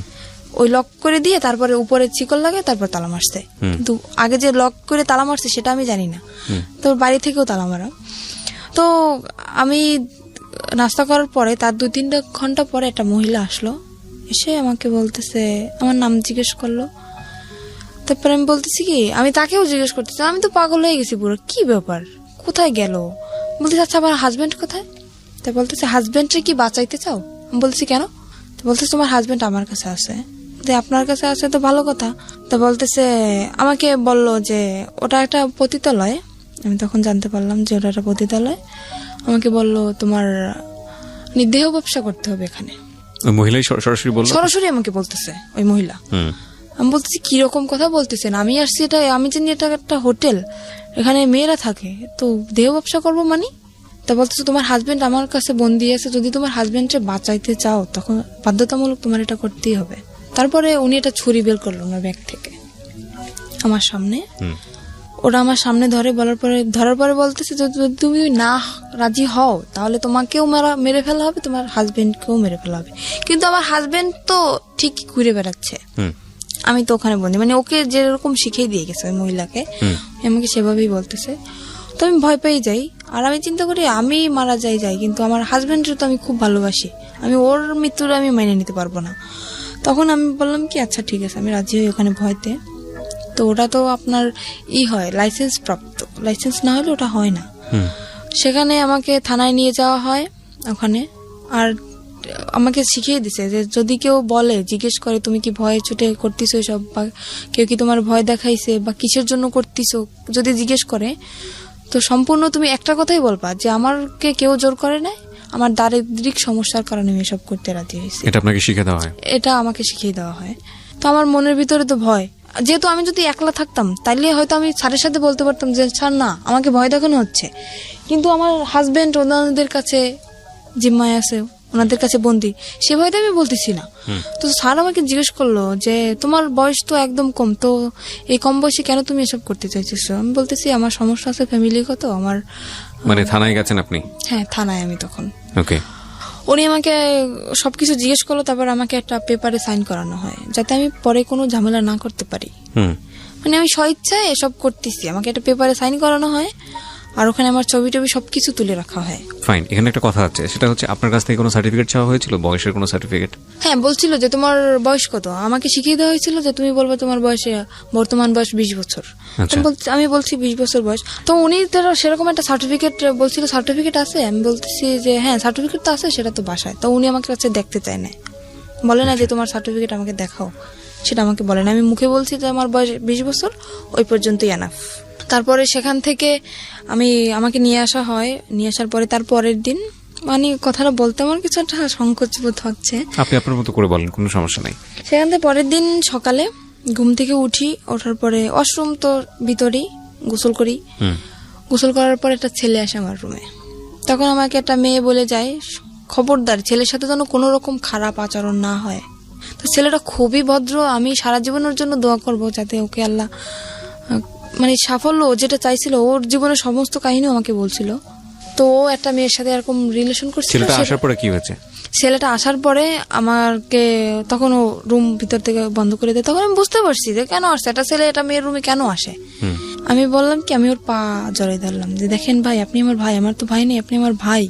ওই লক করে দিয়ে তারপরে উপরে চিকল লাগে, তারপর তালা মারছে। কিন্তু আগে যে লক করে তালা মারছে সেটা আমি জানি না। তো বাড়ি থেকেও তালা মারা। তো আমি নাস্তা করার পরে তার 2-3 ঘন্টা পরে একটা মহিলা আসলো, এসে আমাকে বলতেছে, আমার নাম জিজ্ঞেস করলো। তারপরে আমি বলতেছি কি, আমি তাকেও জিজ্ঞেস করতেছি, আমি তো পাগল হয়ে গেছি পুরো, কি ব্যাপার, কোথায় গেল? বলতেছে আচ্ছা আমার হাজবেন্ড কোথায়? তা বলতেছে হাজবেন্ডকে কি বাঁচাইতে চাও? আমি বলতেছি কেন? তো বলতেছে তোমার হাজবেন্ড আমার কাছে আছে। যে আপনার কাছে আছে তো ভালো কথা। তো বলতেছে, আমাকে বললো যে ওটা একটা পতিতালয়। আমি তখন জানতে পারলাম যে ওটা একটা পতিতালয়। আমাকে বললো তোমার দেহ ব্যবসা করতে হবে এখানে। ওই মহিলাই সরাসরি বললো? সরাসরি আমাকে বলতেছে ওই মহিলা। আমি বলতেছি কিরকম কথা বলতেছেন? আমি আসছি এটা, আমি জানি এটা একটা হোটেল, এখানে মেয়েরা থাকে, তো দেহ ব্যবসা করবো মানে? তা বলতেছে তোমার হাজবেন্ড আমার কাছে বন্দি আছে, যদি তোমার হাজবেন্ডকে বাঁচাইতে চাও তখন বাধ্যতামূলক তোমার এটা করতেই হবে। তারপরে উনি এটা ছুরি বের করলো না ব্যাগ থেকে আমার সামনে। ওরা আমার সামনে ধরার পরে বলতেছে যদি তুমি না রাজি হও তাহলে তোমাকেও মেরে ফেলা হবে, তোমার হাজবেন্ডকেও মেরে ফেলা হবে। কিন্তু আমার হাজবেন্ড তো ঠিক ঘুরে বেড়াচ্ছে, আমি তো ওখানে বন্দি। মানে ওকে যেরকম শিখিয়ে দিয়ে গেছে ওই মহিলাকে, আমাকে সেভাবেই বলতেছে। তো আমি ভয় পেয়ে যাই, আর আমি চিন্তা করি আমি মারা যাই, কিন্তু আমার হাজবেন্ডের তো আমি খুব ভালোবাসি, আমি ওর মৃত্যুর আমি মেনে নিতে পারবো না। তখন আমি বললাম কি আচ্ছা ঠিক আছে, আমি রাজি হই ওখানে ভয়তে। তো ওটা তো আপনার হয় লাইসেন্স প্রাপ্ত, লাইসেন্স না হলে ওটা হয় না। সেখানে আমাকে থানায় নিয়ে যাওয়া হয় ওখানে। আর আমাকে শিখিয়ে দিছে যে যদি কেউ বলে, জিজ্ঞেস করে তুমি কি ভয়ে ছুটে করতেছো সব, বা কেউ কি তোমার ভয় দেখাইছে বা কিসের জন্য করতেছো, যদি জিজ্ঞেস করে তো সম্পূর্ণ তুমি একটা কথাই বলবা যে আমাকে কেউ জোর করে নাই, আমার দারিদ্রিক সমস্যার কারণে আমি এসব করতে রাজি হয়েছি। এটা আপনাকে শিখিয়ে দেওয়া হয়? এটা আমাকে শিখিয়ে দেওয়া হয়। তো আমার মনের ভিতরে তো ভয়, যেহেতু আমি যদি একলা থাকতাম তাইলে হয়তো আমি স্যারের সাথে বলতে পারতাম যে স্যার না আমাকে ভয় দেখানো হচ্ছে, কিন্তু আমার হাজবেন্ড ওনাদের কাছে জিম্মায় আছে, ওনাদের কাছে বন্দি, সে ভয়তে আমি বলতেছি না। তো স্যার আমাকে জিজ্ঞেস করলো যে তোমার বয়স তো একদম কম, তো এই কম বয়সে কেন তুমি এসব করতে চাইছো? আমি বলতেছি আমার সমস্যা আছে ফ্যামিলিগত। আমার মানে থানায় গেছেন আপনি? হ্যাঁ, থানায় আমি তখন। ওকে। উনি আমাকে সবকিছু জিজ্ঞেস করলো, তারপর আমাকে একটা পেপারে সাইন করানো হয় যাতে আমি পরে কোনো ঝামেলা না করতে পারি। মানে আমি স্বইচ্ছায় এসব করতেছি, আমাকে একটা পেপারে সাইন করানো হয়, আর ওখানে আমার ছবি টবি সবকিছু তুলে রাখা হয়। ফাইন। এখানে একটা কথা আছে, সেটা হচ্ছে আপনার কাছ থেকে কোনো সার্টিফিকেট চাওয়া হয়েছিল, বয়সের কোনো সার্টিফিকেট? হ্যাঁ, বলছিল যে তোমার বয়স কত, আমাকে শিখিয়ে দেওয়া হয়েছিল যে তুমি বলবে তোমার বয়সে বর্তমান বয়স 20 বছর। আমি বলছি 20 বছর বয়স। তো উনি সেরকম একটা সার্টিফিকেট বলছিল, সার্টিফিকেট আছে? আমি বলতেছি যে হ্যাঁ সার্টিফিকেট তো আছে, সেটা তো বাসায়। তো উনি আমাকে কাছে দেখতে চায় না, বলে না যে তোমার সার্টিফিকেট আমাকে দেখাও, সেটা আমাকে বলে না। আমি মুখে বলছি যে আমার বয়স 20 বছর, ওই পর্যন্তই এনাফ। তারপরে সেখান থেকে আমাকে নিয়ে আসা হয়। নিয়ে আসার পরে তার পরের দিন, মানে কথাটা বলতে আমার কিছু একটা সংকোচ বোধ হচ্ছে। আপনি আপনার মতো করে বলেন, কোনো সমস্যা নাই। সেখান থেকে পরের দিন সকালে ঘুম থেকে উঠি, ওঠার পরে ওয়াশরুম তো ভিতরেই, গোসল করি। গোসল করার পর একটা ছেলে আসে আমার রুমে। তখন আমাকে একটা মেয়ে বলে যায় খবরদার ছেলের সাথে যেন কোনো রকম খারাপ আচরণ না হয়। তো ছেলেটা খুবই ভদ্র, আমি সারা জীবনের জন্য দোয়া করব যাতে ওকে আল্লাহ মানে সাফল্য যেটা চাইছিল, ওর জীবনের সমস্ত কাহিনী আমাকে বলছিল। তো ও একটা মেয়ের সাথে এরকম রিলেশন করছিল। ছেলেটা আসার পরে কি হয়েছে? ছেলেটা আসার পরে আমাকে তখন ও রুম ভিতর থেকে বন্ধ করে দেয়। তখন আমি বুঝতে পারছি যে কেন আসছে একটা ছেলে এটা মেয়ের রুমে কেন আসে। আমি বললাম কি, আমি ওর পা জড়াই ধরলাম যে দেখেন ভাই, আপনি আমার ভাই, আমার তো ভাই নেই, আপনি আমার ভাই।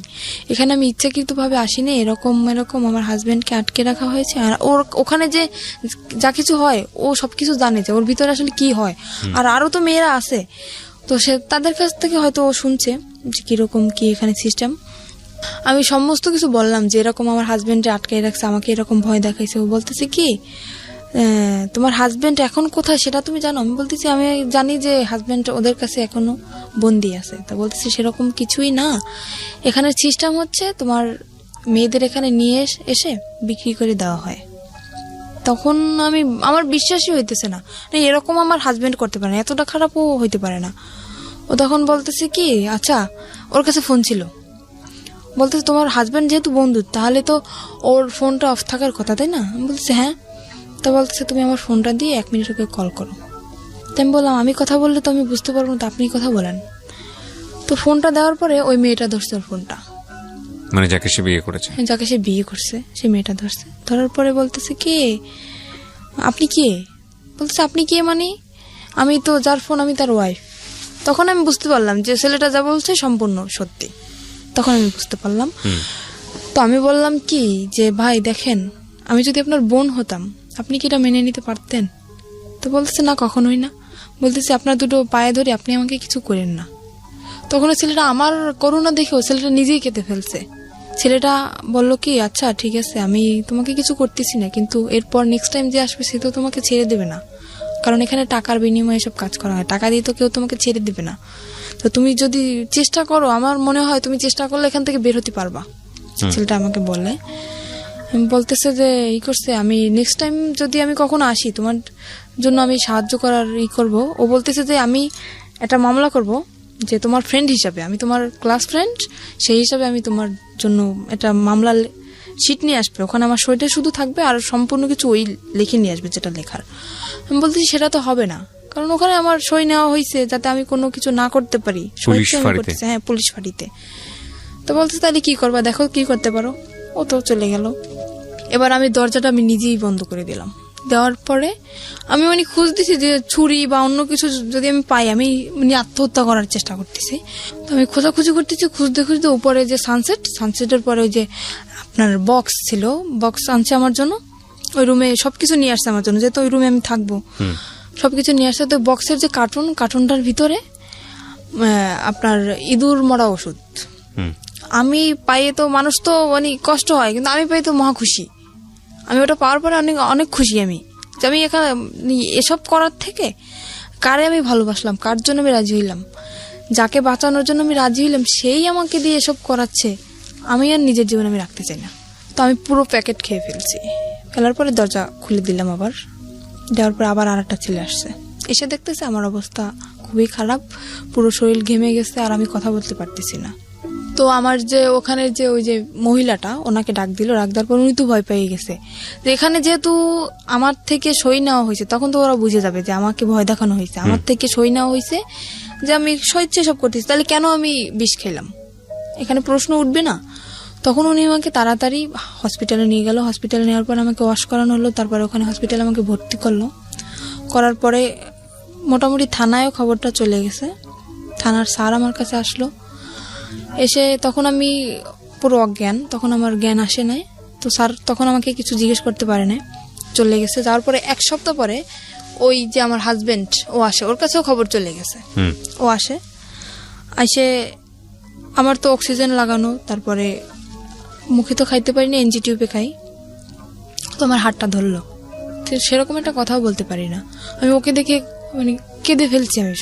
এখানে আমি ইচ্ছাকৃত ভাবে আসিনি, এরকম আমার হাজবেন্ডকে আটকে রাখা হয়েছে। আর ওর ওখানে যে যা কিছু হয় ও সবকিছু জানে যে ওর ভিতরে আসলে কি হয়। আর আরো তো মেয়েরা আছে, তো সে তাদের কাছ থেকে হয়তো ও শুনছে যে কিরকম কি এখানে সিস্টেম। আমি সমস্ত কিছু বললাম যে এরকম আমার হাজবেন্ডে আটকে রাখছে, আমাকে এরকম ভয় দেখাইছে। ও বলতেছে কি তোমার হাজবেন্ড এখন কোথায় সেটা তুমি জানো? আমি বলতেছি আমি জানি যে হাজবেন্ড ওদের কাছে এখনো বন্দি আছে। তা বলতেছি সেরকম কিছুই না, এখানে সিস্টেম হচ্ছে তোমার মেয়েদের এখানে নিয়ে এসে বিক্রি করে দেওয়া হয়। তখন আমার বিশ্বাসই হইতেছে না, এরকম আমার হাজবেন্ড করতে পারে না, এতটা খারাপও হইতে পারে না। ও তখন বলতেছে কি, আচ্ছা ওর কাছে ফোন ছিল, বলতেছে তোমার হাজবেন্ড যেহেতু বন্ধু তাহলে তো ওর ফোনটা অফ থাকার কথা, তাই না? আমি বলতেছি হ্যাঁ। তা বলতেছে তুমি আমার ফোনটা দিয়ে 1 মিনিট ওকে কল করো। তো আমি বললাম আমি কথা বললে তো আমি বুঝতে পারবো না, তো আপনি কথা বলেন। তো ফোনটা দেওয়ার পরে ওই মেয়েটা ধরছে ওর ফোনটা, মানে যাকে সে বিয়ে করেছে। যাকে সে বিয়ে করছে সে মেয়েটা ধরছে। ধরার পরে বলতেছে কে, আপনি কে? বলতেছে আপনি কে মানে? আমি তো যার ফোন আমি তার ওয়াইফ। তখন আমি বুঝতে পারলাম যে ছেলেটা যা বলছে সম্পূর্ণ সত্যি। তখন আমি বুঝতে পারলাম। তো আমি বললাম কি যে ভাই দেখেন, আমি যদি আপনার বোন হতাম আপনি কি এটা মেনে নিতে পারতেন? তো বলতেছে না, কখনোই না। বলতেছে আপনার দুটো পায়ে ধরে আপনি আমাকে কিছু করেন না। তখন ছেলেটা আমার করুণা দেখেও ছেলেটা নিজেই কেঁদে ফেলছে। ছেলেটা বলল কি, আচ্ছা ঠিক আছে আমি তোমাকে কিছু করতেছি না, কিন্তু এরপর নেক্সট টাইম যে আসবে সে তো তোমাকে ছেড়ে দেবে না, কারণ এখানে টাকার বিনিময়ে সব কাজ করা হয়, টাকা দিয়ে তো কেউ তোমাকে ছেড়ে দেবে না। তো তুমি যদি চেষ্টা করো, আমার মনে হয় তুমি চেষ্টা করলে এখান থেকে বের হতে পারবা। ছেলেটা আমাকে বলে, বলতেছে যে ই করছে, আমি নেক্সট টাইম যদি আমি কখনো আসি তোমার জন্য আমি সাহায্য করার করব। ও বলতেছে যে আমি একটা মামলা করব, যে তোমার ফ্রেন্ড হিসাবে, আমি তোমার ক্লাস ফ্রেন্ড সেই হিসাবে আমি তোমার জন্য একটা মামলা শিট নিয়ে আসবে, ওখানে আমার সইটা শুধু থাকবে আর সম্পূর্ণ কিছু ওই লিখে নিয়ে আসবে যেটা লেখার। আমি বলতেছি সেটা তো হবে না, কারণ ওখানে আমার সই নেওয়া হয়েছে যাতে আমি কোনো কিছু না করতে পারি। হ্যাঁ, পুলিশ ফাঁড়িতে। তো বলতেছে তাহলে কি করবা, দেখো কি করতে পারো। ও তো চলে গেল। এবার আমি দরজাটা আমি নিজেই বন্ধ করে দিলাম। দেওয়ার পরে আমি খুঁজতেছি যে ছুরি বা অন্য কিছু যদি আমি পাই, আমি আত্মহত্যা করার চেষ্টা করতেছি। তো আমি খোঁজাখুঁজি করতেছি, খুঁজতে খুঁজতে উপরে যে সানসেটের পরে ওই যে আপনার বক্স ছিল, বক্স আনছে আমার জন্য, ওই রুমে সবকিছু নিয়ে আসছে আমার জন্য, যেহেতু ওই রুমে আমি থাকবো, সবকিছু নিয়ে আসছে। তো বক্সের যে কার্টুনটার ভিতরে আপনার ইঁদুর মরা ওষুধ। আমি পাইয়ে তো মানুষ তো কষ্ট হয়, কিন্তু আমি পাই তো মহা খুশি। আমি ওটা পাওয়ার পরে অনেক খুশি আমি, যে আমি এখানে এসব করার থেকে কারে আমি ভালোবাসলাম, কার জন্য আমি রাজি হইলাম, যাকে বাঁচানোর জন্য আমি রাজি হইলাম সেই আমাকে দিয়ে এসব করাচ্ছে, আমি আর নিজের জীবন আমি রাখতে চাই না। তো আমি পুরো প্যাকেট খেয়ে ফেলছি। ফেলার পরে দরজা খুলে দিলাম, আবার দেওয়ার পরে আবার আর একটা ছেলে আসছে, এসে দেখতেছে আমার অবস্থা খুবই খারাপ, পুরো শরীর ঘেমে গেছে আর আমি কথা বলতে পারতেছি না। তো আমার যে ওখানে যে ওই যে মহিলাটা ওনাকে ডাক দিল, ডাক দেওয়ার পর উনি তো ভয় পেয়ে গেছে যে এখানে যেহেতু আমার থেকে সই নেওয়া হয়েছে, তখন তো ওরা বুঝে যাবে যে আমাকে ভয় দেখানো হয়েছে, আমার থেকে সই নেওয়া হয়েছে যে আমি স্বেচ্ছায় সব করতেছি, তাহলে কেন আমি বিষ খেলাম, এখানে প্রশ্ন উঠবে না। তখন উনি আমাকে তাড়াতাড়ি হসপিটালে নিয়ে গেল। হসপিটালে নেওয়ার পর আমাকে ওয়াশ করানো হলো, তারপরে ওখানে হসপিটালে আমাকে ভর্তি করলো। করার পরে মোটামুটি থানায়ও খবরটা চলে গেছে, থানার স্যার আমার কাছে আসলো, এসে তখন আমি পুরো অজ্ঞান, তখন আমার জ্ঞান আসে নাই। তো স্যার তখন আমাকে কিছু জিজ্ঞেস করতে পারে না, চলে গেছে। যাওয়ার পরে 1 সপ্তাহ পরে ওই যে আমার হাজবেন্ড ও আসে, ওর কাছেও খবর চলে গেছে। ও আসে আমার তো অক্সিজেন লাগানো, তারপরে মুখে তো খাইতে পারি না, এনজি টিউবে খাই। তো আমার হাতটা ধরলো, সেরকম একটা কথাও বলতে পারি না। আমি ওকে দেখে কেঁদে ফেলছি আমি,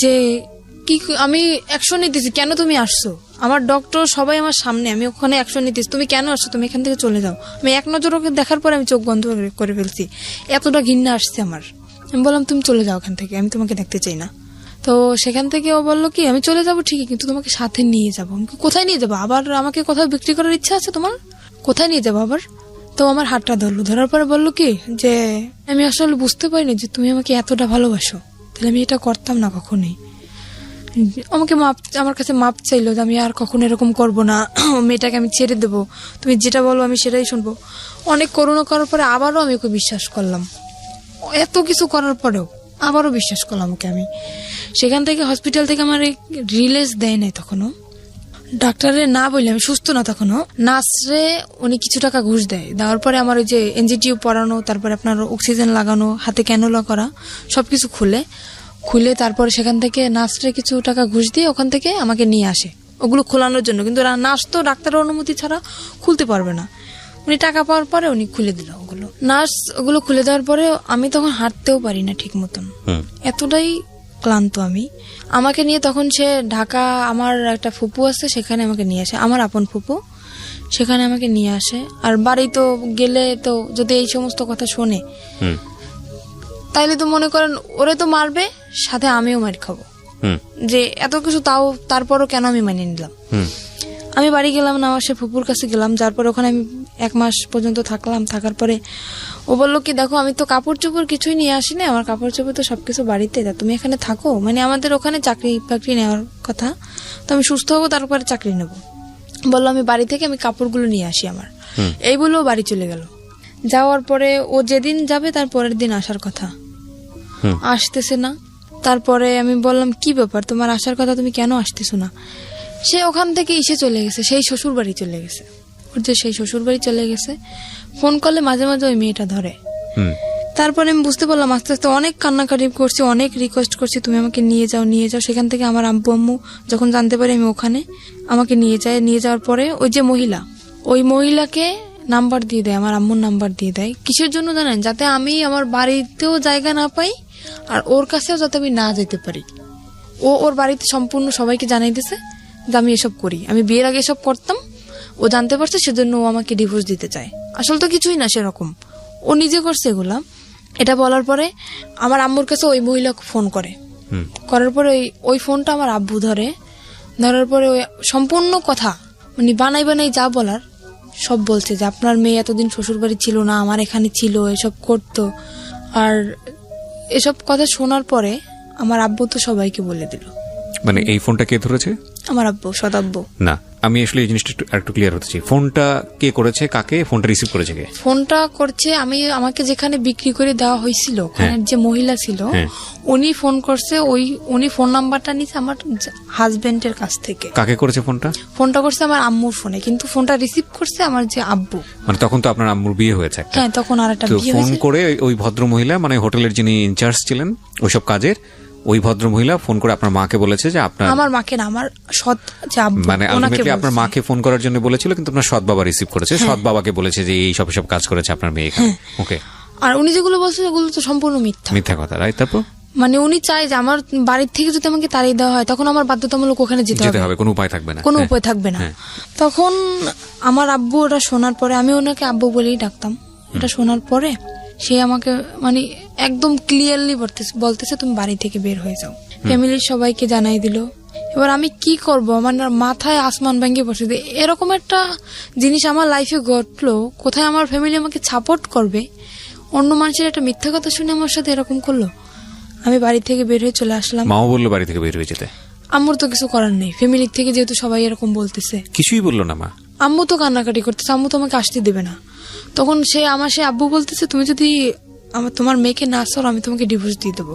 যে কি আমি অ্যাকশন নিতেছি, কেন তুমি আসছো, আমার ডক্টর সবাই আমার সামনে, আমি ওখানে অ্যাকশন নিতেছি, তুমি কেন আসছো, তুমি এখান থেকে চলে যাও। আমি এক নজর ওকে দেখার পরে আমি চোখ বন্ধ করে ফেলছি, এতটা ঘৃণা আসছে আমার। আমি বললাম তুমি চলে যাও এখান থেকে, আমি তোমাকে দেখতে চাই না। তো সেখান থেকে ও বললো কি আমি চলে যাবো ঠিকই, কিন্তু তোমাকে সাথে নিয়ে যাবো। আমি কোথায় নিয়ে যাবো, আবার আমাকে কোথাও বিক্রি করার ইচ্ছা আছে তোমার, কোথায় নিয়ে যাবো আবার? তো আমার হাতটা ধরলো, ধরার পরে বললো কি যে আমি আসলে বুঝতে পারিনি যে তুমি আমাকে এতটা ভালোবাসো, তাহলে আমি এটা করতাম না কখনোই। আমাকে আমার কাছে মাপ চাইলো যে আমি আর কখনো এরকম করবো না, মেয়েটাকে আমি ছেড়ে দেবো, তুমি যেটা বলো আমি সেটাই শুনবো। অনেক করুণা করার পরে আবারও আমি ওকে বিশ্বাস করলাম, এত কিছু করার পরেও আবারও বিশ্বাস করলাম ওকে আমি। সেখান থেকে হসপিটাল থেকে আমার রিলিজ দেয় নাই তখনও, ডাক্তারের না বললে আমি সুস্থ না তখনও, নার্সরে উনি কিছু টাকা ঘুষ দেয়, দেওয়ার পরে আমার ওই যে এনজিটিউ পরানো, তারপরে আপনার অক্সিজেন লাগানো, হাতে ক্যানুলা করা, সবকিছু খুলে তারপরে সেখান থেকে নার্সরে কিছু টাকা ঘুষ দিয়ে ওখান থেকে আমাকে নিয়ে আসে ওগুলো খোলানোর জন্য, কিন্তু নার্স তো ডাক্তারের অনুমতি ছাড়া খুলতে পারবে না। উনি টাকা পাওয়ার পরে উনি খুলে দিল ওগুলো। নার্স ওগুলো খুলে দেওয়ার পরে আমি তখন হাঁটতেও পারি না ঠিক মতন, এতটাই ক্লান্ত আমি। আমাকে নিয়ে তখন সে ঢাকা, আমার একটা ফুপু আছে সেখানে আমাকে নিয়ে আসে, আমার আপন ফুপু, সেখানে আমাকে নিয়ে আসে। আর বাড়ি তো গেলে তো যদি এই সমস্ত কথা শোনে তাইলে তো মনে করেন ওরে তো মারবে, সাথে আমিও মার খাবো, যে এত কিছু তাও তারপরও কেন আমি মানিয়ে নিলাম। আমি বাড়ি গেলাম না, আমার সে ফুপুর কাছে গেলাম, যার পরে ওখানে আমি 1 মাস পর্যন্ত থাকলাম। থাকার পরে ও বললো কি, দেখো আমি তো কাপড় চোপড় কিছুই নিয়ে আসিনি, আমার কাপড় চোপড় তো সবকিছু বাড়িতে, তা তুমি এখানে থাকো, মানে আমাদের ওখানে চাকরি বাকরি নেওয়ার কথা, তো আমি সুস্থ হবো তারপরে চাকরি নেবো। বললো আমি বাড়ি থেকে আমি কাপড়গুলো নিয়ে আসি আমার, এই বলেও বাড়ি চলে গেল। যাওয়ার পরে ও যেদিন যাবে তার পরের দিন আসার কথা, আসতেছে না। তারপরে আমি বললাম কি ব্যাপার, তোমার আসার কথা, তুমি কেন আসতেছো না? সে ওখান থেকে এসে চলে গেছে, সেই শ্বশুর বাড়ি চলে গেছে, ওর যে সেই শ্বশুর বাড়ি চলে গেছে। ফোন করলে মাঝে মাঝে ওই মেয়েটা ধরে। তারপরে আমি বুঝতে পারলাম আস্তে আস্তে, অনেক কান্নাকাটি করছি, অনেক রিকোয়েস্ট করছি, তুমি আমাকে নিয়ে যাও নিয়ে যাও। সেখান থেকে আমার আব্বু আম্মু যখন জানতে পারি আমি ওখানে, আমাকে নিয়ে যায়। নিয়ে যাওয়ার পরে ওই যে মহিলা, ওই মহিলাকে নাম্বার দিয়ে দেয়, আমার আম্মুর নাম্বার দিয়ে দেয়। কিসের জন্য জানেন? যাতে আমি আমার বাড়িতেও জায়গা না পাই, আর ওর কাছেও যাতে আমি না যেতে পারি। ও ওর বাড়িতে সম্পূর্ণ সবাইকে জানাই দিছে যে আমি এসব করি, আমি বিয়ের আগে এসব করতাম, ও জানতে পারছে, সেজন্য ও আমাকে ডিভোর্স দিতে চায়। আসলে তো কিছুই না সেরকম, ও নিজে করছে এগুলা। এটা বলার পরে আমার আম্মুর কাছে ওই মহিলা ফোন করে, করার পরে ওই ফোনটা আমার আব্বু ধরে। ধরার পরে ওই সম্পূর্ণ কথা মানে বানাই বানাই যা বলার সব বলছে, যে আপনার মেয়ে এতদিন শ্বশুর বাড়ি ছিল না, আমার এখানে ছিল, এসব করতো। আর এসব কথা শোনার পরে আমার আব্বু তো সবাইকে বলে দিল। মানে এই ফোনটা কে ধরেছে? আমার আব্বু, সদাব্বু। না, আমি আসলে এই জিনিসটা একটু ক্লিয়ার হতে চাই। ফোনটা কে করেছে, কাকে ফোনটা রিসিভ করেছে কে? ফোনটা করছে আমাকে যেখানে বিক্রি করে দেওয়া হয়েছিল, ওখানে যে মহিলা ছিল উনি ফোন করছে। উনি ফোন নাম্বারটা নিছে আমার হাজবেন্ডের কাছ থেকে। কাকে করেছে ফোনটা? ফোনটা করছে আমার আম্মুর ফোনে, কিন্তু ফোনটা রিসিভ করছে আমার যে আব্বু। মানে তখন তো আপনার আম্মুর বিয়ে হয়েছে একটা। হ্যাঁ, তখন আরেকটা বিয়ে ফোন হয়েছে। করে ওই ভদ্র মহিলা, মানে হোটেলের যিনি ইনচার্জ ছিলেন ওইসব কাজের, ওই ভদ্র মহিলা ফোন করে আপনার মাকে বলেছে যে আপনার, আমার মাকে না, আমার সৎ যে আব্বু, মানে আলটিমেটলি আপনার মাকে ফোন করার জন্য বলেছিল, কিন্তু আপনার সৎ বাবা রিসিভ করেছে। সৎ বাবাকে বলেছে যে এই সব কাজ করেছে আপনার মেয়ে এখানে। ওকে। আর উনি যেগুলো বলছে সেগুলো তো সম্পূর্ণ মিথ্যা কথা, রাইট? তারপর মানে উনি চায় যে আমার বাড়ির থেকে যদি আমাকে তাড়িয়ে দেওয়া হয়, তখন আমার বাধ্যতামূলক ওখানে যেতে হবে, কোনো উপায় থাকবে না, কোনো উপায় থাকবে না। তখন আমার আব্বু ওটা শোনার পরে, আমি ওনাকে আব্বু বলেই ডাকতাম, এটা শোনার পরে সে আমাকে মানে একদম ক্লিয়ারলি বলতেছে তুমি বাড়ি থেকে বের হয়ে যাও। ফ্যামিলির সবাইকে জানাই দিল। এবার আমি কি করব, আমার মাথায় আসমান ভেঙে বসে। এরকম একটা জিনিস আমার লাইফে ঘটলো, কোথায় আমার ফ্যামিলি আমাকে সাপোর্ট করবে, অন্য মানুষের একটা মিথ্যা কথা শুনে আমার সাথে এরকম করলো। আমি বাড়ি থেকে বের হয়ে চলে আসলাম। মাও বললো বাড়ি থেকে বের হয়ে যেতে? আম্মুর তো কিছু করার নেই, ফ্যামিলির থেকে যেহেতু সবাই এরকম বলতেছে। কিছুই বললো না মা? আম্মু তো কান্নাকাটি করতেছে, আম্মু তো আমাকে আসতে দেবে না। তখন সে আব্বু বলতেছে তুমি যদি তোমার মেয়েকে না আসো, আমি তোমাকে ডিভোর্স দিয়ে দেবো।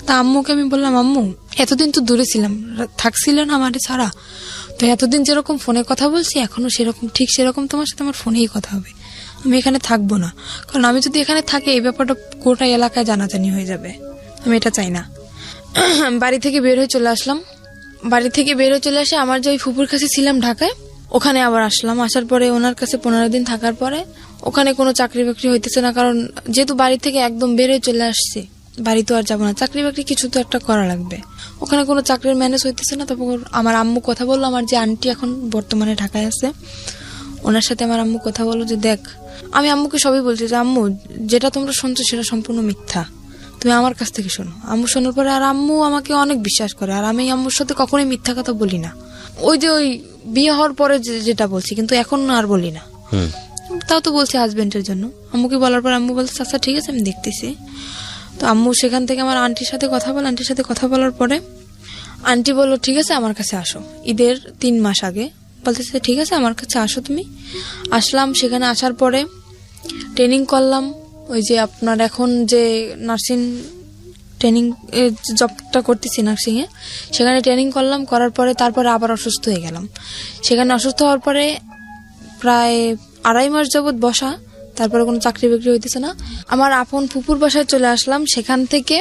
তা আম্মুকে আমি বললাম, আম্মু এতদিন তো দূরে ছিলাম, থাকছিলেন আমার ছাড়া, তো এতদিন যেরকম ফোনে কথা বলছি এখনো সেরকম, ঠিক সেরকম তোমার সাথে আমার ফোনেই কথা হবে, আমি এখানে থাকবো না। কারণ আমি যদি এখানে থাকি এই ব্যাপারটা গোটা এলাকায় জানাজানি হয়ে যাবে, আমি এটা চাই না। বাড়ি থেকে বের হয়ে চলে আসলাম। বাড়ি থেকে বের হয়ে চলে আসে আমার যে ওই ফুপুর কাছে ছিলাম ঢাকায়, ওখানে আবার আসলাম। আসার পরে ওনার কাছে 15 দিন থাকার পরে ওখানে কোনো চাকরি বাকরি হইতেছে না, কারণ যেহেতু বাড়ি থেকে একদম বের হয়ে চলে আসছে, বাড়ি তো আর যাবো না, চাকরি বাকরি কিছু তো একটা করা লাগবে। ওখানে কোনো চাকরির ম্যানেজ হইতেছে না। তারপর আমার আম্মু কথা বললো, আমার যে আন্টি এখন বর্তমানে ঢাকায় আছে, ওনার সাথে আমার আম্মু কথা বললো যে দেখ, আমি আম্মুকে সবই বলছি যে আম্মু যেটা তোমরা শুনছো সেটা সম্পূর্ণ মিথ্যা, তুমি আমার কাছ থেকে শোনো। আম্মু শোনার পরে আর আম্মু আমাকে অনেক বিশ্বাস করে, আর আমি আম্মুর সাথে কখনোই মিথ্যা কথা বলি না। ওই বিয়ে হওয়ার পরে যেটা বলছি, কিন্তু এখন আর বলি না, তাও তো বলছি হাজবেন্ডের জন্য। আম্মুকে বলার পর আম্মু বলছে আচ্ছা ঠিক আছে আমি দেখতেছি। তো আম্মু সেখান থেকে আমার আন্টির সাথে কথা বলে, আন্টির সাথে কথা বলার পরে আন্টি বললো ঠিক আছে আমার কাছে আসো। ঈদের 3 মাস আগে বলতেছে ঠিক আছে আমার কাছে আসো তুমি। আসলাম, সেখানে আসার পরে ট্রেনিং করলাম। ওই যে আপনার এখন যে নার্সিং ট্রেনিং জবটা করতেছি নার্সিং এ, সেখানে ট্রেনিং করলাম। করার পরে তারপরে আবার অসুস্থ হয়ে গেলাম। সেখানে অসুস্থ হওয়ার পরে প্রায় 2.5 মাস যাবত বসা, তারপরে কোনো চাকরি বাকরি হইতেছে না। আমার আপন ফুপুর বাসায় চলে আসলাম। সেখান থেকে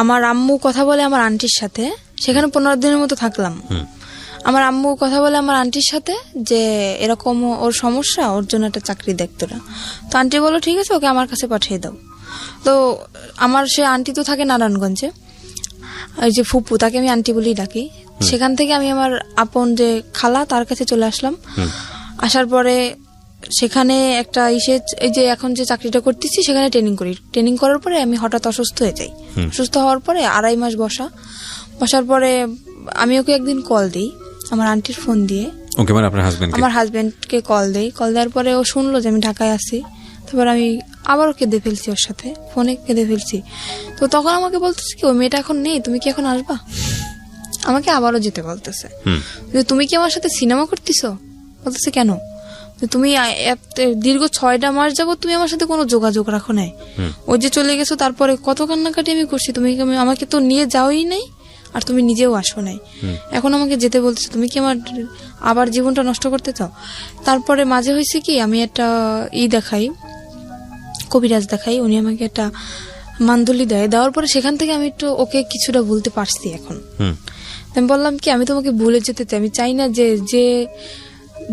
আমার আম্মু কথা বলে আমার আন্টির সাথে, সেখানে 15 দিনের মতো থাকলাম। আমার আম্মু কথা বলে আমার আন্টির সাথে যে এরকম ওর সমস্যা, ওর জন্য একটা চাকরি দেখতো না। তো আন্টি বললো ঠিক আছে, ওকে আমার কাছে পাঠিয়ে দাও। তো আমার সে আন্টি তো থাকে নারায়ণগঞ্জে, ওই যে ফুপু, তাকে আমি আন্টি বলেই ডাকি। সেখান থেকে আমি আমার আপন যে খালা তার কাছে চলে আসলাম। আসার পরে সেখানে একটা এই যে এখন যে চাকরিটা করতেছি সেখানে ট্রেনিং করি। ট্রেনিং করার পরে আমি হঠাৎ অসুস্থ হয়ে যাই। অসুস্থ হওয়ার পরে 2.5 মাস বসার পরে আমি ওকে একদিন কল দিই আমার আন্টির ফোন দিয়ে। ওকে, মানে আপনার হাজবেন্ড? আমার হাজবেন্ডকে কল দেওয়ার পরে ও শুনলো যে আমি ঢাকায় আছি। তারপর আমি আবারও কেঁদে ফেলছি, ওর সাথে ফোনে কেঁদে ফেলছি। তো তখন আমাকে বলতেছে কি, ওই মেয়েটা এখন নেই, তুমি কি এখন আসবা? আমাকে আবারও যেতে বলতেছে যে তুমি কি আমার সাথে সিনেমা করতেছো? বলতেছে কেন? তুমি দীর্ঘ 6টা মাস যাবত তুমি আমার সাথে কোনো যোগাযোগ রাখো নাই। ওই যে চলে গেছো, তারপরে কত কান্নাকাটি আমি করছি, তুমি আমাকে তো নিয়ে যাওই নাই, আর তুমি নিজেও আসো নাই। এখন আমাকে যেতে বলতেছো, তুমি কি আমার আবার জীবনটা নষ্ট করতে চাও? তারপরে মাঝে হয়েছে কি, আমি একটা দেখাই, কবিরাজ দেখাই, উনি আমাকে একটা মান্দুলি দেওয়ার পরে সেখান থেকে আমি একটু ওকে কিছুটা বলতে পারছি। এখন আমি বললাম কি, আমি তোমাকে ভুলে যেতে চাই, আমি চাই না যে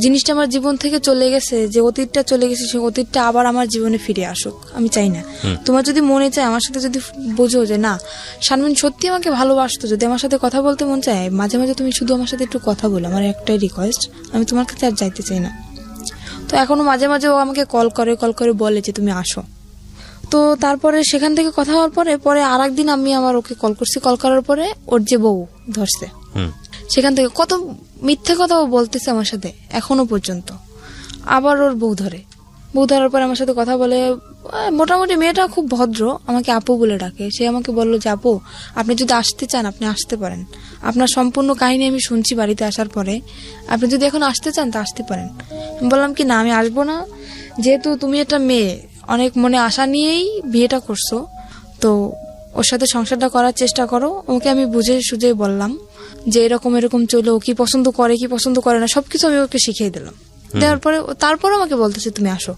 জিনিসটা আমার জীবন থেকে চলে গেছে, যে অতীতটা চলে গেছে, সে অতীতটা আবার আমার জীবনে ফিরে আসুক, আমি চাই না। তোমার যদি মনে চায়, আমার সাথে যদি বোঝো যে না শারমিন সত্যি আমাকে ভালোবাসতো, যদি আমার সাথে কথা বলতে মন চায়, মাঝে মাঝে তুমি শুধু আমার সাথে একটু কথা বলো, আমার একটাই রিকোয়েস্ট, আমি তোমার কাছে আর যাইতে চাই না। তো এখনো মাঝে মাঝে ও আমাকে কল করে বলে যে তুমি আসো। তো তারপরে সেখান থেকে কথা হওয়ার পরে আর একদিন আমি আবার ওকে কল করছি। কল করার পরে ওর যে বউ ধরছে, সেখান থেকে কত মিথ্যে কথা ও বলতেছে আমার সাথে এখনো পর্যন্ত। আবার ওর বউ ধরার পরে আমার সাথে কথা বলে। মোটামুটি মেয়েটা খুব ভদ্র, আমাকে আপু বলে ডাকে। সে আমাকে বললো যে আপু, আপনি যদি আসতে চান আপনি আসতে পারেন, আপনার সম্পূর্ণ কাহিনী আমি শুনছি বাড়িতে আসার পরে, আপনি যদি এখন আসতে চান তা আসতে পারেন। বললাম কি না, আমি আসবো না, যেহেতু তুমি একটা মেয়ে অনেক মনে আশা নিয়েই বিয়েটা করছো, তো ওর সাথে সংসারটা করার চেষ্টা করো। ওকে আমি বুঝে সুঝে বললাম যে এরকম চলো, কি পছন্দ করে কি পছন্দ করে না সবকিছু আমি ওকে শিখিয়ে দিলাম। দেওয়ার পরে তারপরে আমাকে বলতেছে তুমি আসো।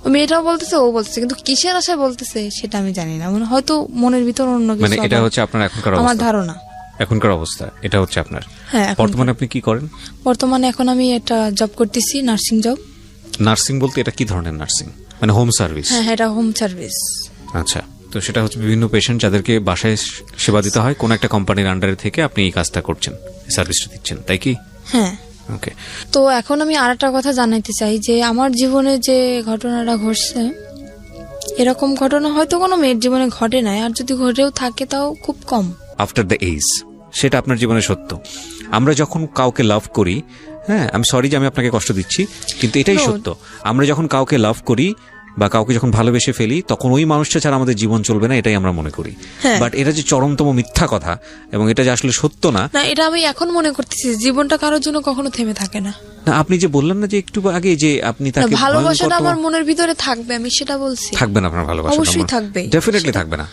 ও মেয়েটাও বলতেছে, ও বলতেছে, কিন্তু কিসের আশায় বলতেছে সেটা আমি জানি না, মানে হয়তো মনের ভিতর অন্য কিছু। মানে এটা হচ্ছে আপনার এখনকার আমার ধারণা, এখনকার অবস্থা এটা হচ্ছে আপনার। হ্যাঁ। বর্তমানে আপনি কি করেন? বর্তমানে এখন আমি একটা জব করতেছি, নার্সিং জব। নার্সিং বলতে এটা কি ধরনের নার্সিং? মানে হোম সার্ভিস? হ্যাঁ, এটা হোম সার্ভিস। আচ্ছা, তো সেটা হচ্ছে বিভিন্ন পেশেন্ট যাদেরকে বাসায় সেবা দিতে হয়, কোন একটা কোম্পানির আন্ডারে থেকে আপনি এই কাজটা করছেন, সার্ভিসটা দিচ্ছেন, তাই কি? হ্যাঁ। ওকে। তো এখন আমি আরেকটা কথা জানাইতে চাই যে আমার জীবনে যে ঘটনাটা ঘটছে, এরকম ঘটনা হয়তো কোনো মেয়ের জীবনে ঘটে নাই, আর যদি ঘটেও থাকে তাও খুব কম। আফটার দ্য এজ, সেটা আপনার জীবনে সত্য। আমরা যখন কাউকে লাভ করি, হ্যাঁ, আমি সরি যে আমি আপনাকে কষ্ট দিচ্ছি, কিন্তু এটাই সত্য। আমরা যখন কাউকে লাভ করি বা কাউকে যখন ভালোবেসে ফেলি, তখন ওই মানুষটা ছাড়া আমাদের জীবন চলবে না, এটাই আমরা মনে করি। বাট এটা যে চরমতম মিথ্যা কথা, এবং এটা যে আসলে সত্য না, এটা আমি এখন মনে করতেছি। জীবনটা কারোর জন্য কখনো থেমে থাকে না। আপনি যে বললেন না যে একটু আগে যে আপনি তাকে ভালোবাসাটা আমার মনের ভিতরে থাকবে, আমি সেটা বলছি। থাকবে না আপনার ভালোবাসা? অবশ্যই থাকবে, ডেফিনেটলি থাকবে না।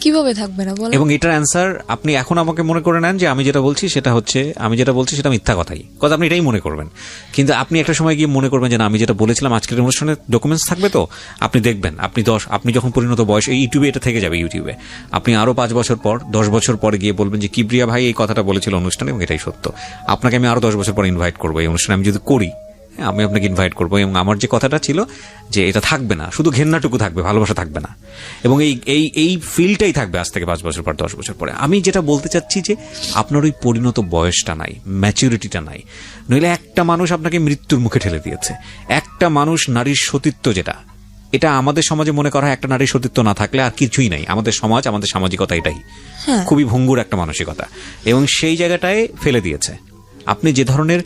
কিভাবে থাকবে না বলেন? এবং এটার অ্যান্সার আপনি এখন আমাকে মনে করে নেন যে আমি যেটা বলছি সেটা হচ্ছে, আমি যেটা বলছি সেটা মিথ্যা কথাই, কথা আপনি এটাই মনে করবেন। কিন্তু আপনি একটা সময় গিয়ে মনে করবেন যে না, আমি যেটা বলেছিলাম আজকের অনুষ্ঠানে ডকুমেন্টস থাকবে, তো আপনি দেখবেন, আপনি যখন পরিণত বয়স, এই ইউটিউবে এটা থেকে যাবে, ইউটিউবে আপনি আরো 5 বছর পর 10 বছর পরে গিয়ে বলবেন যে কিবরিয়া ভাই এই কথাটা বলেছিল অনুষ্ঠানে, এবং এটাই সত্য। আপনাকে আমি আরো 10 বছর পর ইনভাইট করবো এই অনুষ্ঠানে, আমি যদি করি, আমি আপনাকে ইনভাইট করবো, এবং আমার যে কথাটা ছিল যে এটা থাকবে না, শুধু ঘেন্নাটুকু থাকবে, ভালোবাসা থাকবে না, এবং এই ফিলটাই থাকবে আজ থেকে 5 বছর পর 10 বছর পরে। আমি যেটা বলতে চাচ্ছি যে আপনার ওই পরিণত বয়সটা নাই, ম্যাচুরিটিটা নাই, নইলে একটা মানুষ আপনাকে মৃত্যুর মুখে ঠেলে দিয়েছে। একটা মানুষ, নারীর সতীত্ব যেটা, এটা আমাদের সমাজে মনে করা হয় একটা নারীর সতীত্ব না থাকলে আর কিছুই নাই। আমাদের সমাজ, আমাদের সামাজিকতা এটাই, খুবই ভঙ্গুর একটা মানসিকতা, এবং সেই জায়গাটায় ফেলে দিয়েছে। আপনি যে ধরনের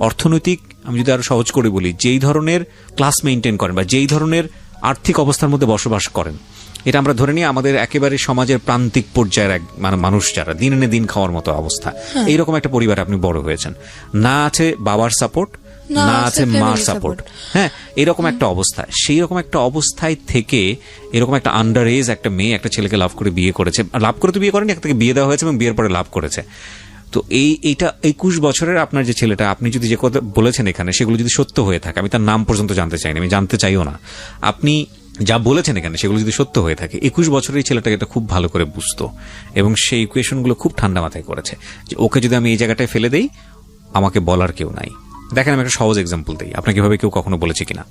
অর্থনৈতিক, আমি যদি আরো সহজ করে বলি, যেই ধরনের ক্লাস মেইনটেইন করেন বা যেই ধরনের আর্থিক অবস্থার মধ্যে বসবাস করেন, এটা আমরা ধরে নিই আমাদের একেবারে সমাজের প্রান্তিক পর্যায়ের মানুষ যারা দিনে দিন খাওয়ার মতো অবস্থা, এইরকম একটা পরিবারে আপনি বড় হয়েছেন, না আছে বাবার সাপোর্ট, না আছে মার সাপোর্ট, হ্যাঁ, এরকম একটা অবস্থা। সেই রকম একটা অবস্থায় থেকে এরকম একটা আন্ডার এজ একটা মেয়ে একটা ছেলেকে লাভ করে বিয়ে করেছে, লাভ করে তো বিয়ে করেনি, একটা বিয়ে দেওয়া হয়েছে এবং বিয়ের পরে লাভ করেছে। তো এইটা 21 বছরের আপনার যে ছেলেটা, আপনি যদি যে কথা বলেছেন এখানে সেগুলো যদি সত্য হয়ে থাকে, আমি তার নাম পর্যন্ত জানতে চাইনি, আমি জানতে চাইও না, আপনি যা বলেছেন এখানে সেগুলো যদি সত্য হয়ে থাকে, 21 বছরের এই ছেলেটাকে এটা খুব ভালো করে বুঝতো, এবং সেই ইকুয়েশনগুলো খুব ঠান্ডা মাথায় করেছে যে ওকে যদি আমি এই জায়গাটায় ফেলে দেই, ও আমাকে বলার কেউ নাই। দেখেন আমি একটা সহজ এক্সাম্পল দিই, আপনাকে এভাবে কেউ কখনো বলেছে কিনা।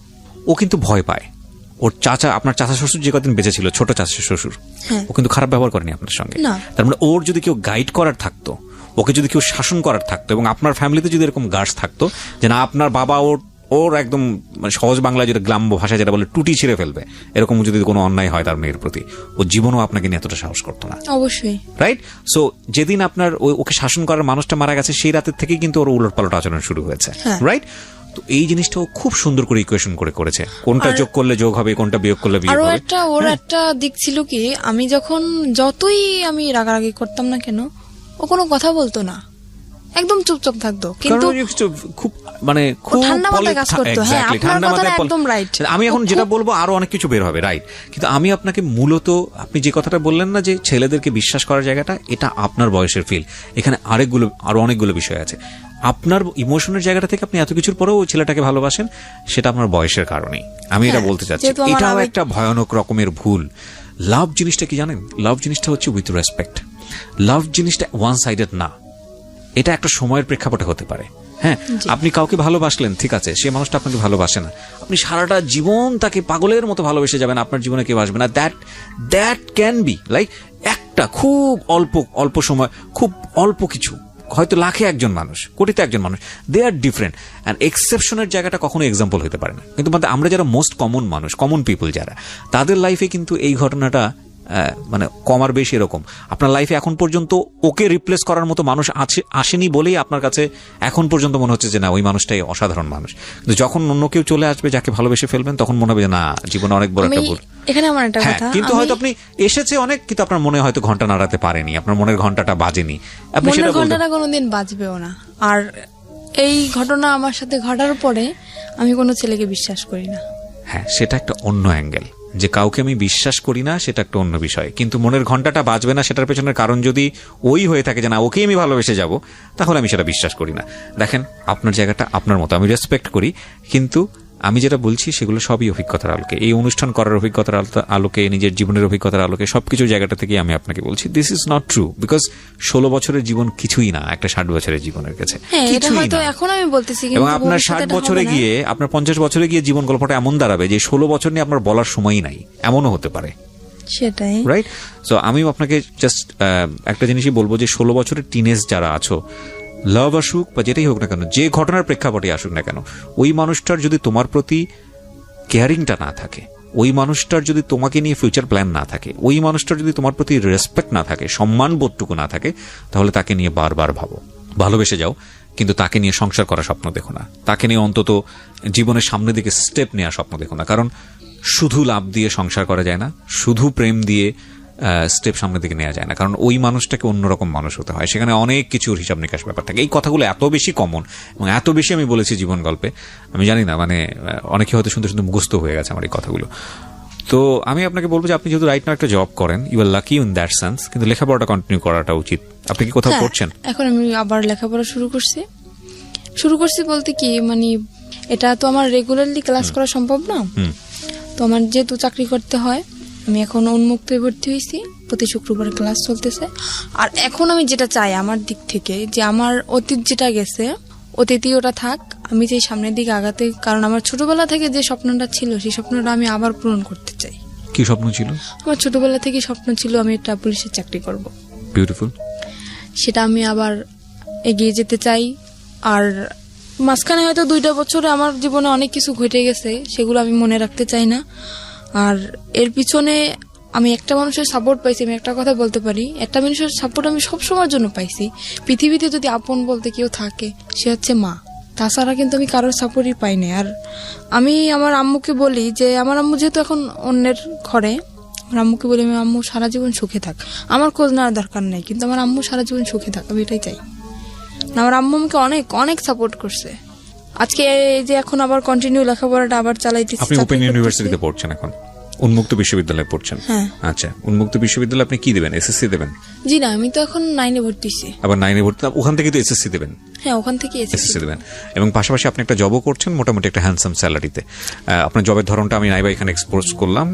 ও কিন্তু ভয় পায়। ওর চাচা, আপনার চাচা শ্বশুর যে কদিন বেঁচে ছিল, ছোট চাচা শ্বশুর, ও কিন্তু খারাপ ব্যবহার করেনি আপনার সঙ্গে। তার মানে ওর যদি কেউ গাইড করার থাকতো, ওকে যদি কেউ শাসন করার থাকতো, এবং আপনার ফ্যামিলিতে যদি এরকম গার্ডস থাকতো যে না আপনার বাবা ওর একদম মানে সহজ বাংলায় যেটা গ্রাম্য ভাষায় যেটা বলে টুটি ছিঁড়ে ফেলবে, এরকম যদি কোনো অন্যায় হয় তার মেয়ের প্রতি, ও জীবনও আপনাকে নিয়ে এতটা সাহস করতো না। অবশ্যই, রাইট? সো যেদিন আপনার ওকে শাসন করার মানুষটা মারা গেছে, সেই রাতের থেকেই কিন্তু ওর উলটপালট আচরণ শুরু হয়েছে। রাইট? তো এই জিনিসটাও খুব সুন্দর করে ইকুয়েশন করে করেছে, কোনটা যোগ করলে যোগ হবে, কোনটা বিয়োগ করলে বিয়োগ হবে। ওর একটা দিক ছিল কি, আমি যখন যতই আমি রাগারাগি করতাম না কেন, ও কোনো কথা বলতো না, একদম চুপচাপ থাকতো, কিন্তু খুব মানে খুব ঠান্ডা মাথায় কাজ করতো। হ্যাঁ, আপনার কথাটা একদম রাইট। আমি এখন যেটা বলবো আরো অনেক কিছু বের হবে, রাইট? কিন্তু আমি আপনাকে মূলত, আপনি যে কথাটা বললেন না যে ছেলেদেরকে বিশ্বাস করার জায়গাটা, এটা আপনার বয়সের ফিল। এখানে আরো অনেকগুলো বিষয় আছে। আপনার ইমোশনের জায়গাটা থেকে আপনি এত কিছুর পরেও ওই ছেলেটাকে ভালোবাসেন, সেটা আপনার বয়সের কারণেই। আমি এটা বলতে চাচ্ছি, এটাও একটা ভয়ানক রকমের ভুল। লাভ জিনিসটা কি জানেন? লাভ জিনিসটা হচ্ছে উইথ রেসপেক্ট। লাভ জিনিসটা ওয়ান সাইডেড না, এটা একটা সময়ের প্রেক্ষাপটে হতে পারে। হ্যাঁ, আপনি কাউকে ভালোবাসলেন, ঠিক আছে, সে মানুষটা আপনাকে ভালোবাসে না, আপনি সারাটা জীবন তাকে পাগলের মতো ভালোবেসে যাবেন, আপনার জীবনে কেউ আসবে না। দ্যাট ক্যান বি লাইক একটা খুব অল্প সময়, খুব অল্প কিছু, হয়তো লাখে একজন মানুষ, কোটিতে একজন মানুষ, দে আর ডিফারেন্ট। অ্যান্ড এক্সেপশনের জায়গাটা কখনো এক্সাম্পল হতে পারে না। কিন্তু আমরা যারা মোস্ট কমন মানুষ, কমন পিপল যারা, তাদের লাইফে কিন্তু এই ঘটনাটা মানে কম আর বেশি এরকম। আপনার লাইফে এখন পর্যন্ত ওকে রিপ্লেস করার মতো মানুষ আসেনি বলেই আপনার কাছে এখন পর্যন্ত মনে হচ্ছে যে না, ওই মানুষটাই অসাধারণ মানুষ। কিন্তু যখন অন্য কেউ চলে আসবে যাকে ভালোবেসে ফেলবেন, তখন মনে হবে যে না, জীবনে অনেক বড় একটা ভুল। এখানে আমার একটা কথা, কিন্তু হয়তো আপনি এসেছে অনেক, কিন্তু আপনার মনে হয়তো ঘন্টা নাড়াতে পারেনি, আপনার মনের ঘন্টাটা বাজেনি, আপনি সেটা ঘন্টাটা কোনোদিন বাজবেও না। আর এই ঘটনা আমার সাথে ঘটার পরে আমি কোনো ছেলেকে বিশ্বাস করি না। হ্যাঁ, সেটা একটা অন্য অ্যাঙ্গেল, যে কাউকে আমি বিশ্বাস করি না সেটা একটা অন্য বিষয়। কিন্তু মনের ঘন্টাটা বাজবে না, সেটার পেছনের কারণ যদি ওই হয়ে থাকে যে না, ওকেই আমি ভালোবেসে যাব, তাহলে আমি সেটা বিশ্বাস করি না। দেখেন, আপনার জায়গাটা আপনার মতো, আমি রেসপেক্ট করি, কিন্তু আমি যেটা বলছি সেগুলো সবই অভিজ্ঞতার আলোকে, এই অনুষ্ঠান করার অভিজ্ঞতার আলোকে, নিজের জীবনের অভিজ্ঞতার আলোকে, সবকিছু জায়গাটা থেকে আমি আপনাকে বলছি this is not true. Because 16 বছরের জীবন কিছুই না একটা 60 বছরের জীবনের কাছে, কিছুই না। এখন আমি বলতেছি, এবং আপনার 60 বছরে গিয়ে, আপনার 50 বছরে গিয়ে জীবন গল্পটা এমন দাঁড়াবে যে 16 বছর নিয়ে আপনার বলার সময়ই নাই, এমনও হতে পারে। সেটাই, রাইট? সো আমি আপনাকে জাস্ট একটা জিনিসই বলবো যে 16 বছরের টিনেজ যারা আছো, লাভ আসুক বা যেটাই হোক না কেন, যে ঘটনার প্রেক্ষাপটে আসুক না কেন, ওই মানুষটার যদি তোমার প্রতি কেয়ারিংটা না থাকে, ওই মানুষটার যদি তোমাকে নিয়ে ফিউচার প্ল্যান না থাকে, ওই মানুষটার যদি তোমার প্রতি রেসপেক্ট না থাকে, সম্মান বোধটুকু না থাকে, তাহলে তাকে নিয়ে বারবার ভাবো, ভালোবেসে যাও, কিন্তু তাকে নিয়ে সংসার করার স্বপ্ন দেখো না, তাকে নিয়ে অন্তত জীবনের সামনের দিকে স্টেপ নেওয়ার স্বপ্ন দেখো না। কারণ শুধু লাভ দিয়ে সংসার করা যায় না, শুধু প্রেম দিয়ে স্টেপ সামনের দিকে নেওয়া যায় না। কারণ ওই মানুষটাকে অন্যরকম মানুষ হতে হয়, সেখানে অনেক কিছুর হিসাব নিকাশ ব্যাপার থাকে। এই কথাগুলো এত বেশি কমন এবং এত বেশি আমি বলেছি জীবন গল্পে, আমি জানি না, মানে অনেকে হয়তো শুনতে শুনতে মুখস্থ হয়ে গেছে আমার এই কথাগুলো। তো আমি আপনাকে বলবো যে আপনি যেহেতু রাইট নাও একটা জব করেন, you are lucky in that sense, কিন্তু লেখাপড়াটা কন্টিনিউ করাটা উচিত। আপনি কি কোথাও করছেন? এখন আমি আবার লেখাপড়া শুরু করছি বলতে কি, মানে এটা তো আমার রেগুলারলি ক্লাস করা সম্ভব না, তো আমার যেহেতু চাকরি করতে হয়, আমি এখন উন্মুক্ত ভর্তি হয়েছি, প্রতি শুক্রবার ক্লাস চলতেছে। আর এখন আমি যেটা চাই আমার দিক থেকে, যে আমার অতীত যেটা গেছে, অতীতই ওটা থাক, আমি চাই সামনের দিকে আগাতে। কারণ আমার ছোটবেলা থেকে যে স্বপ্নটা ছিল, সেই স্বপ্নটা আমি আবার পূরণ করতে চাই। কি স্বপ্ন ছিল? আমার ছোটবেলা থেকে স্বপ্ন ছিল আমি একটা পুলিশের চাকরি করব। বিউটিফুল। সেটা আমি আবার এগিয়ে যেতে চাই। আর মাঝখানে হয়তো 2টা বছরে আমার জীবনে অনেক কিছু ঘটে গেছে, সেগুলো আমি মনে রাখতে চাই না। আর এর পিছনে আমি একটা মানুষের সাপোর্ট পাইছি, আমি একটা কথা বলতে পারি, একটা মানুষের সাপোর্ট আমি সবসময়ের জন্য পাইছি। পৃথিবীতে যদি আপন বলতে কেউ থাকে, সে হচ্ছে মা। তাছাড়া কিন্তু আমি কারোর সাপোর্টই পাই না। আর আমি আমার আম্মুকে বলি যে, আমার আম্মু যেহেতু এখন অন্যের ঘরে, আমার আম্মুকে বলি আমি আম্মু সারা জীবন সুখে থাক, আমার খোঁজ নেওয়ার দরকার নেই, কিন্তু আমার আম্মু সারা জীবন সুখে থাক, আমি এটাই চাই। আমার আম্মু আমাকে অনেক অনেক সাপোর্ট করছে। আজকে এই যে এখন আবার কন্টিনিউ লেখাপড়াটা আবার চালাইতেছি। আপনি ওপেন ইউনিভার্সিটিতে পড়ছেন এখন? উন্মুক্ত বিশ্ববিদ্যালয়ে পড়ছেন? হ্যাঁ। আচ্ছা, উন্মুক্ত বিশ্ববিদ্যালয়ে আপনি কি দেবেন, এসএসসি দেবেন? জি না, আমি তো এখন 9-এ ভর্তি হয়েছি। আবার 9-এ ভর্তি, ওখান থেকে তো এসএসসি দেবেন? হ্যাঁ, ওখান থেকে এসএসসি দেবেন, এবং পাশাপাশি আপনি একটা জবও করছেন মোটামুটি একটা হ্যান্ডসাম স্যালারিতে। আপনার জবের ধরনটা আমি নাইবা এখানে এক্সপোজ করলাম,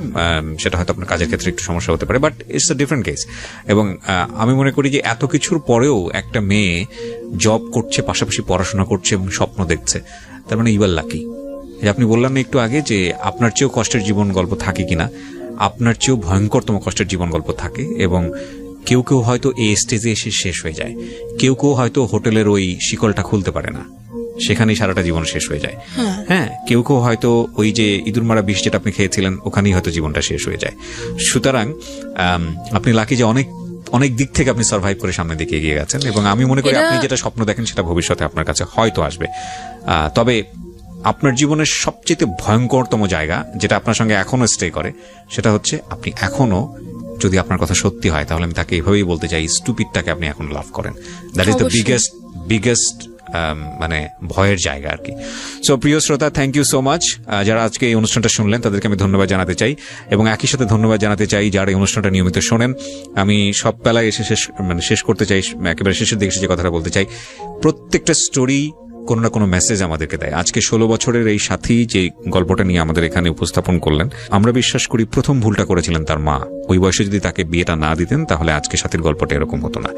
সেটা হয়তো আপনার কাজের ক্ষেত্রে একটু সমস্যা হতে পারে, but it's a different case. এবং আমি মনে করি যে এত কিছুর পরেও একটা মেয়ে জব করছে, পাশাপাশি পড়াশোনা করছে এবং স্বপ্ন দেখছে, তার মানে ইউ আর লাকি। আপনি বললেন না একটু আগে যে আপনার চেয়েও কষ্টের জীবন গল্প থাকে কিনা, আপনার চেয়েও ভয়ঙ্করতম কষ্টের জীবন গল্প থাকে, এবং কেউ কেউ হয়তো এই স্টেজে এসে শেষ হয়ে যায়, কেউ কেউ হয়তো হোটেলের ওই শিকলটা খুলতে পারে না, সেখানেই সারাটা জীবন শেষ হয়ে যায়। হ্যাঁ, কেউ কেউ হয়তো ওই যে ইঁদুর মারা বিষ যেটা আপনি খেয়েছিলেন ওখানেই হয়তো জীবনটা শেষ হয়ে যায়। সুতরাং আপনি লাকি যে অনেক অনেক দিক থেকে আপনি সার্ভাইভ করে সামনের দিকে এগিয়ে গেছেন, এবং আমি মনে করি আপনি যেটা স্বপ্ন দেখেন সেটা ভবিষ্যতে আপনার কাছে হয়তো আসবে। তবে আপনার জীবনের সবচেয়ে ভয়ঙ্করতম জায়গা যেটা আপনার সঙ্গে এখনো স্টে করে, সেটা হচ্ছে আপনি এখনো, যদি আপনার কথা সত্যি হয় তাহলে আমি তাকে এইভাবেই বলতে চাই, স্টুপিডটাকে আপনি এখন লাভ করেন। দ্যাট ইজ দ্য বিগেস্ট মানে ভয়ের জায়গা আর কি। সো প্রিয় শ্রোতা, থ্যাংক ইউ সো মাচ। যারা আজকে এই অনুষ্ঠানটা শুনলেন তাদেরকে আমি ধন্যবাদ জানাতে চাই, এবং একই সাথে ধন্যবাদ জানাতে চাই যারা এই অনুষ্ঠানটা নিয়মিত শোনেন। আমি সব বেলায় এসে শেষ করতে চাই, একেবারে শেষের দিকে যে কথাটা বলতে চাই, প্রত্যেকটা স্টোরি কোনো না কোনো মেসেজ আমাদেরকে দেয়। আজকে 16 বছরের এই সাথী যে গল্পটা নিয়ে আমাদের এখানে উপস্থাপন করলেন, আমরা বিশ্বাস করি প্রথম ভুলটা করেছিলেন তার মা। ওই বয়সে যদি তাকে বিয়েটা না দিতেন তাহলে আজকে সাথীর গল্পটা এরকম হতো না।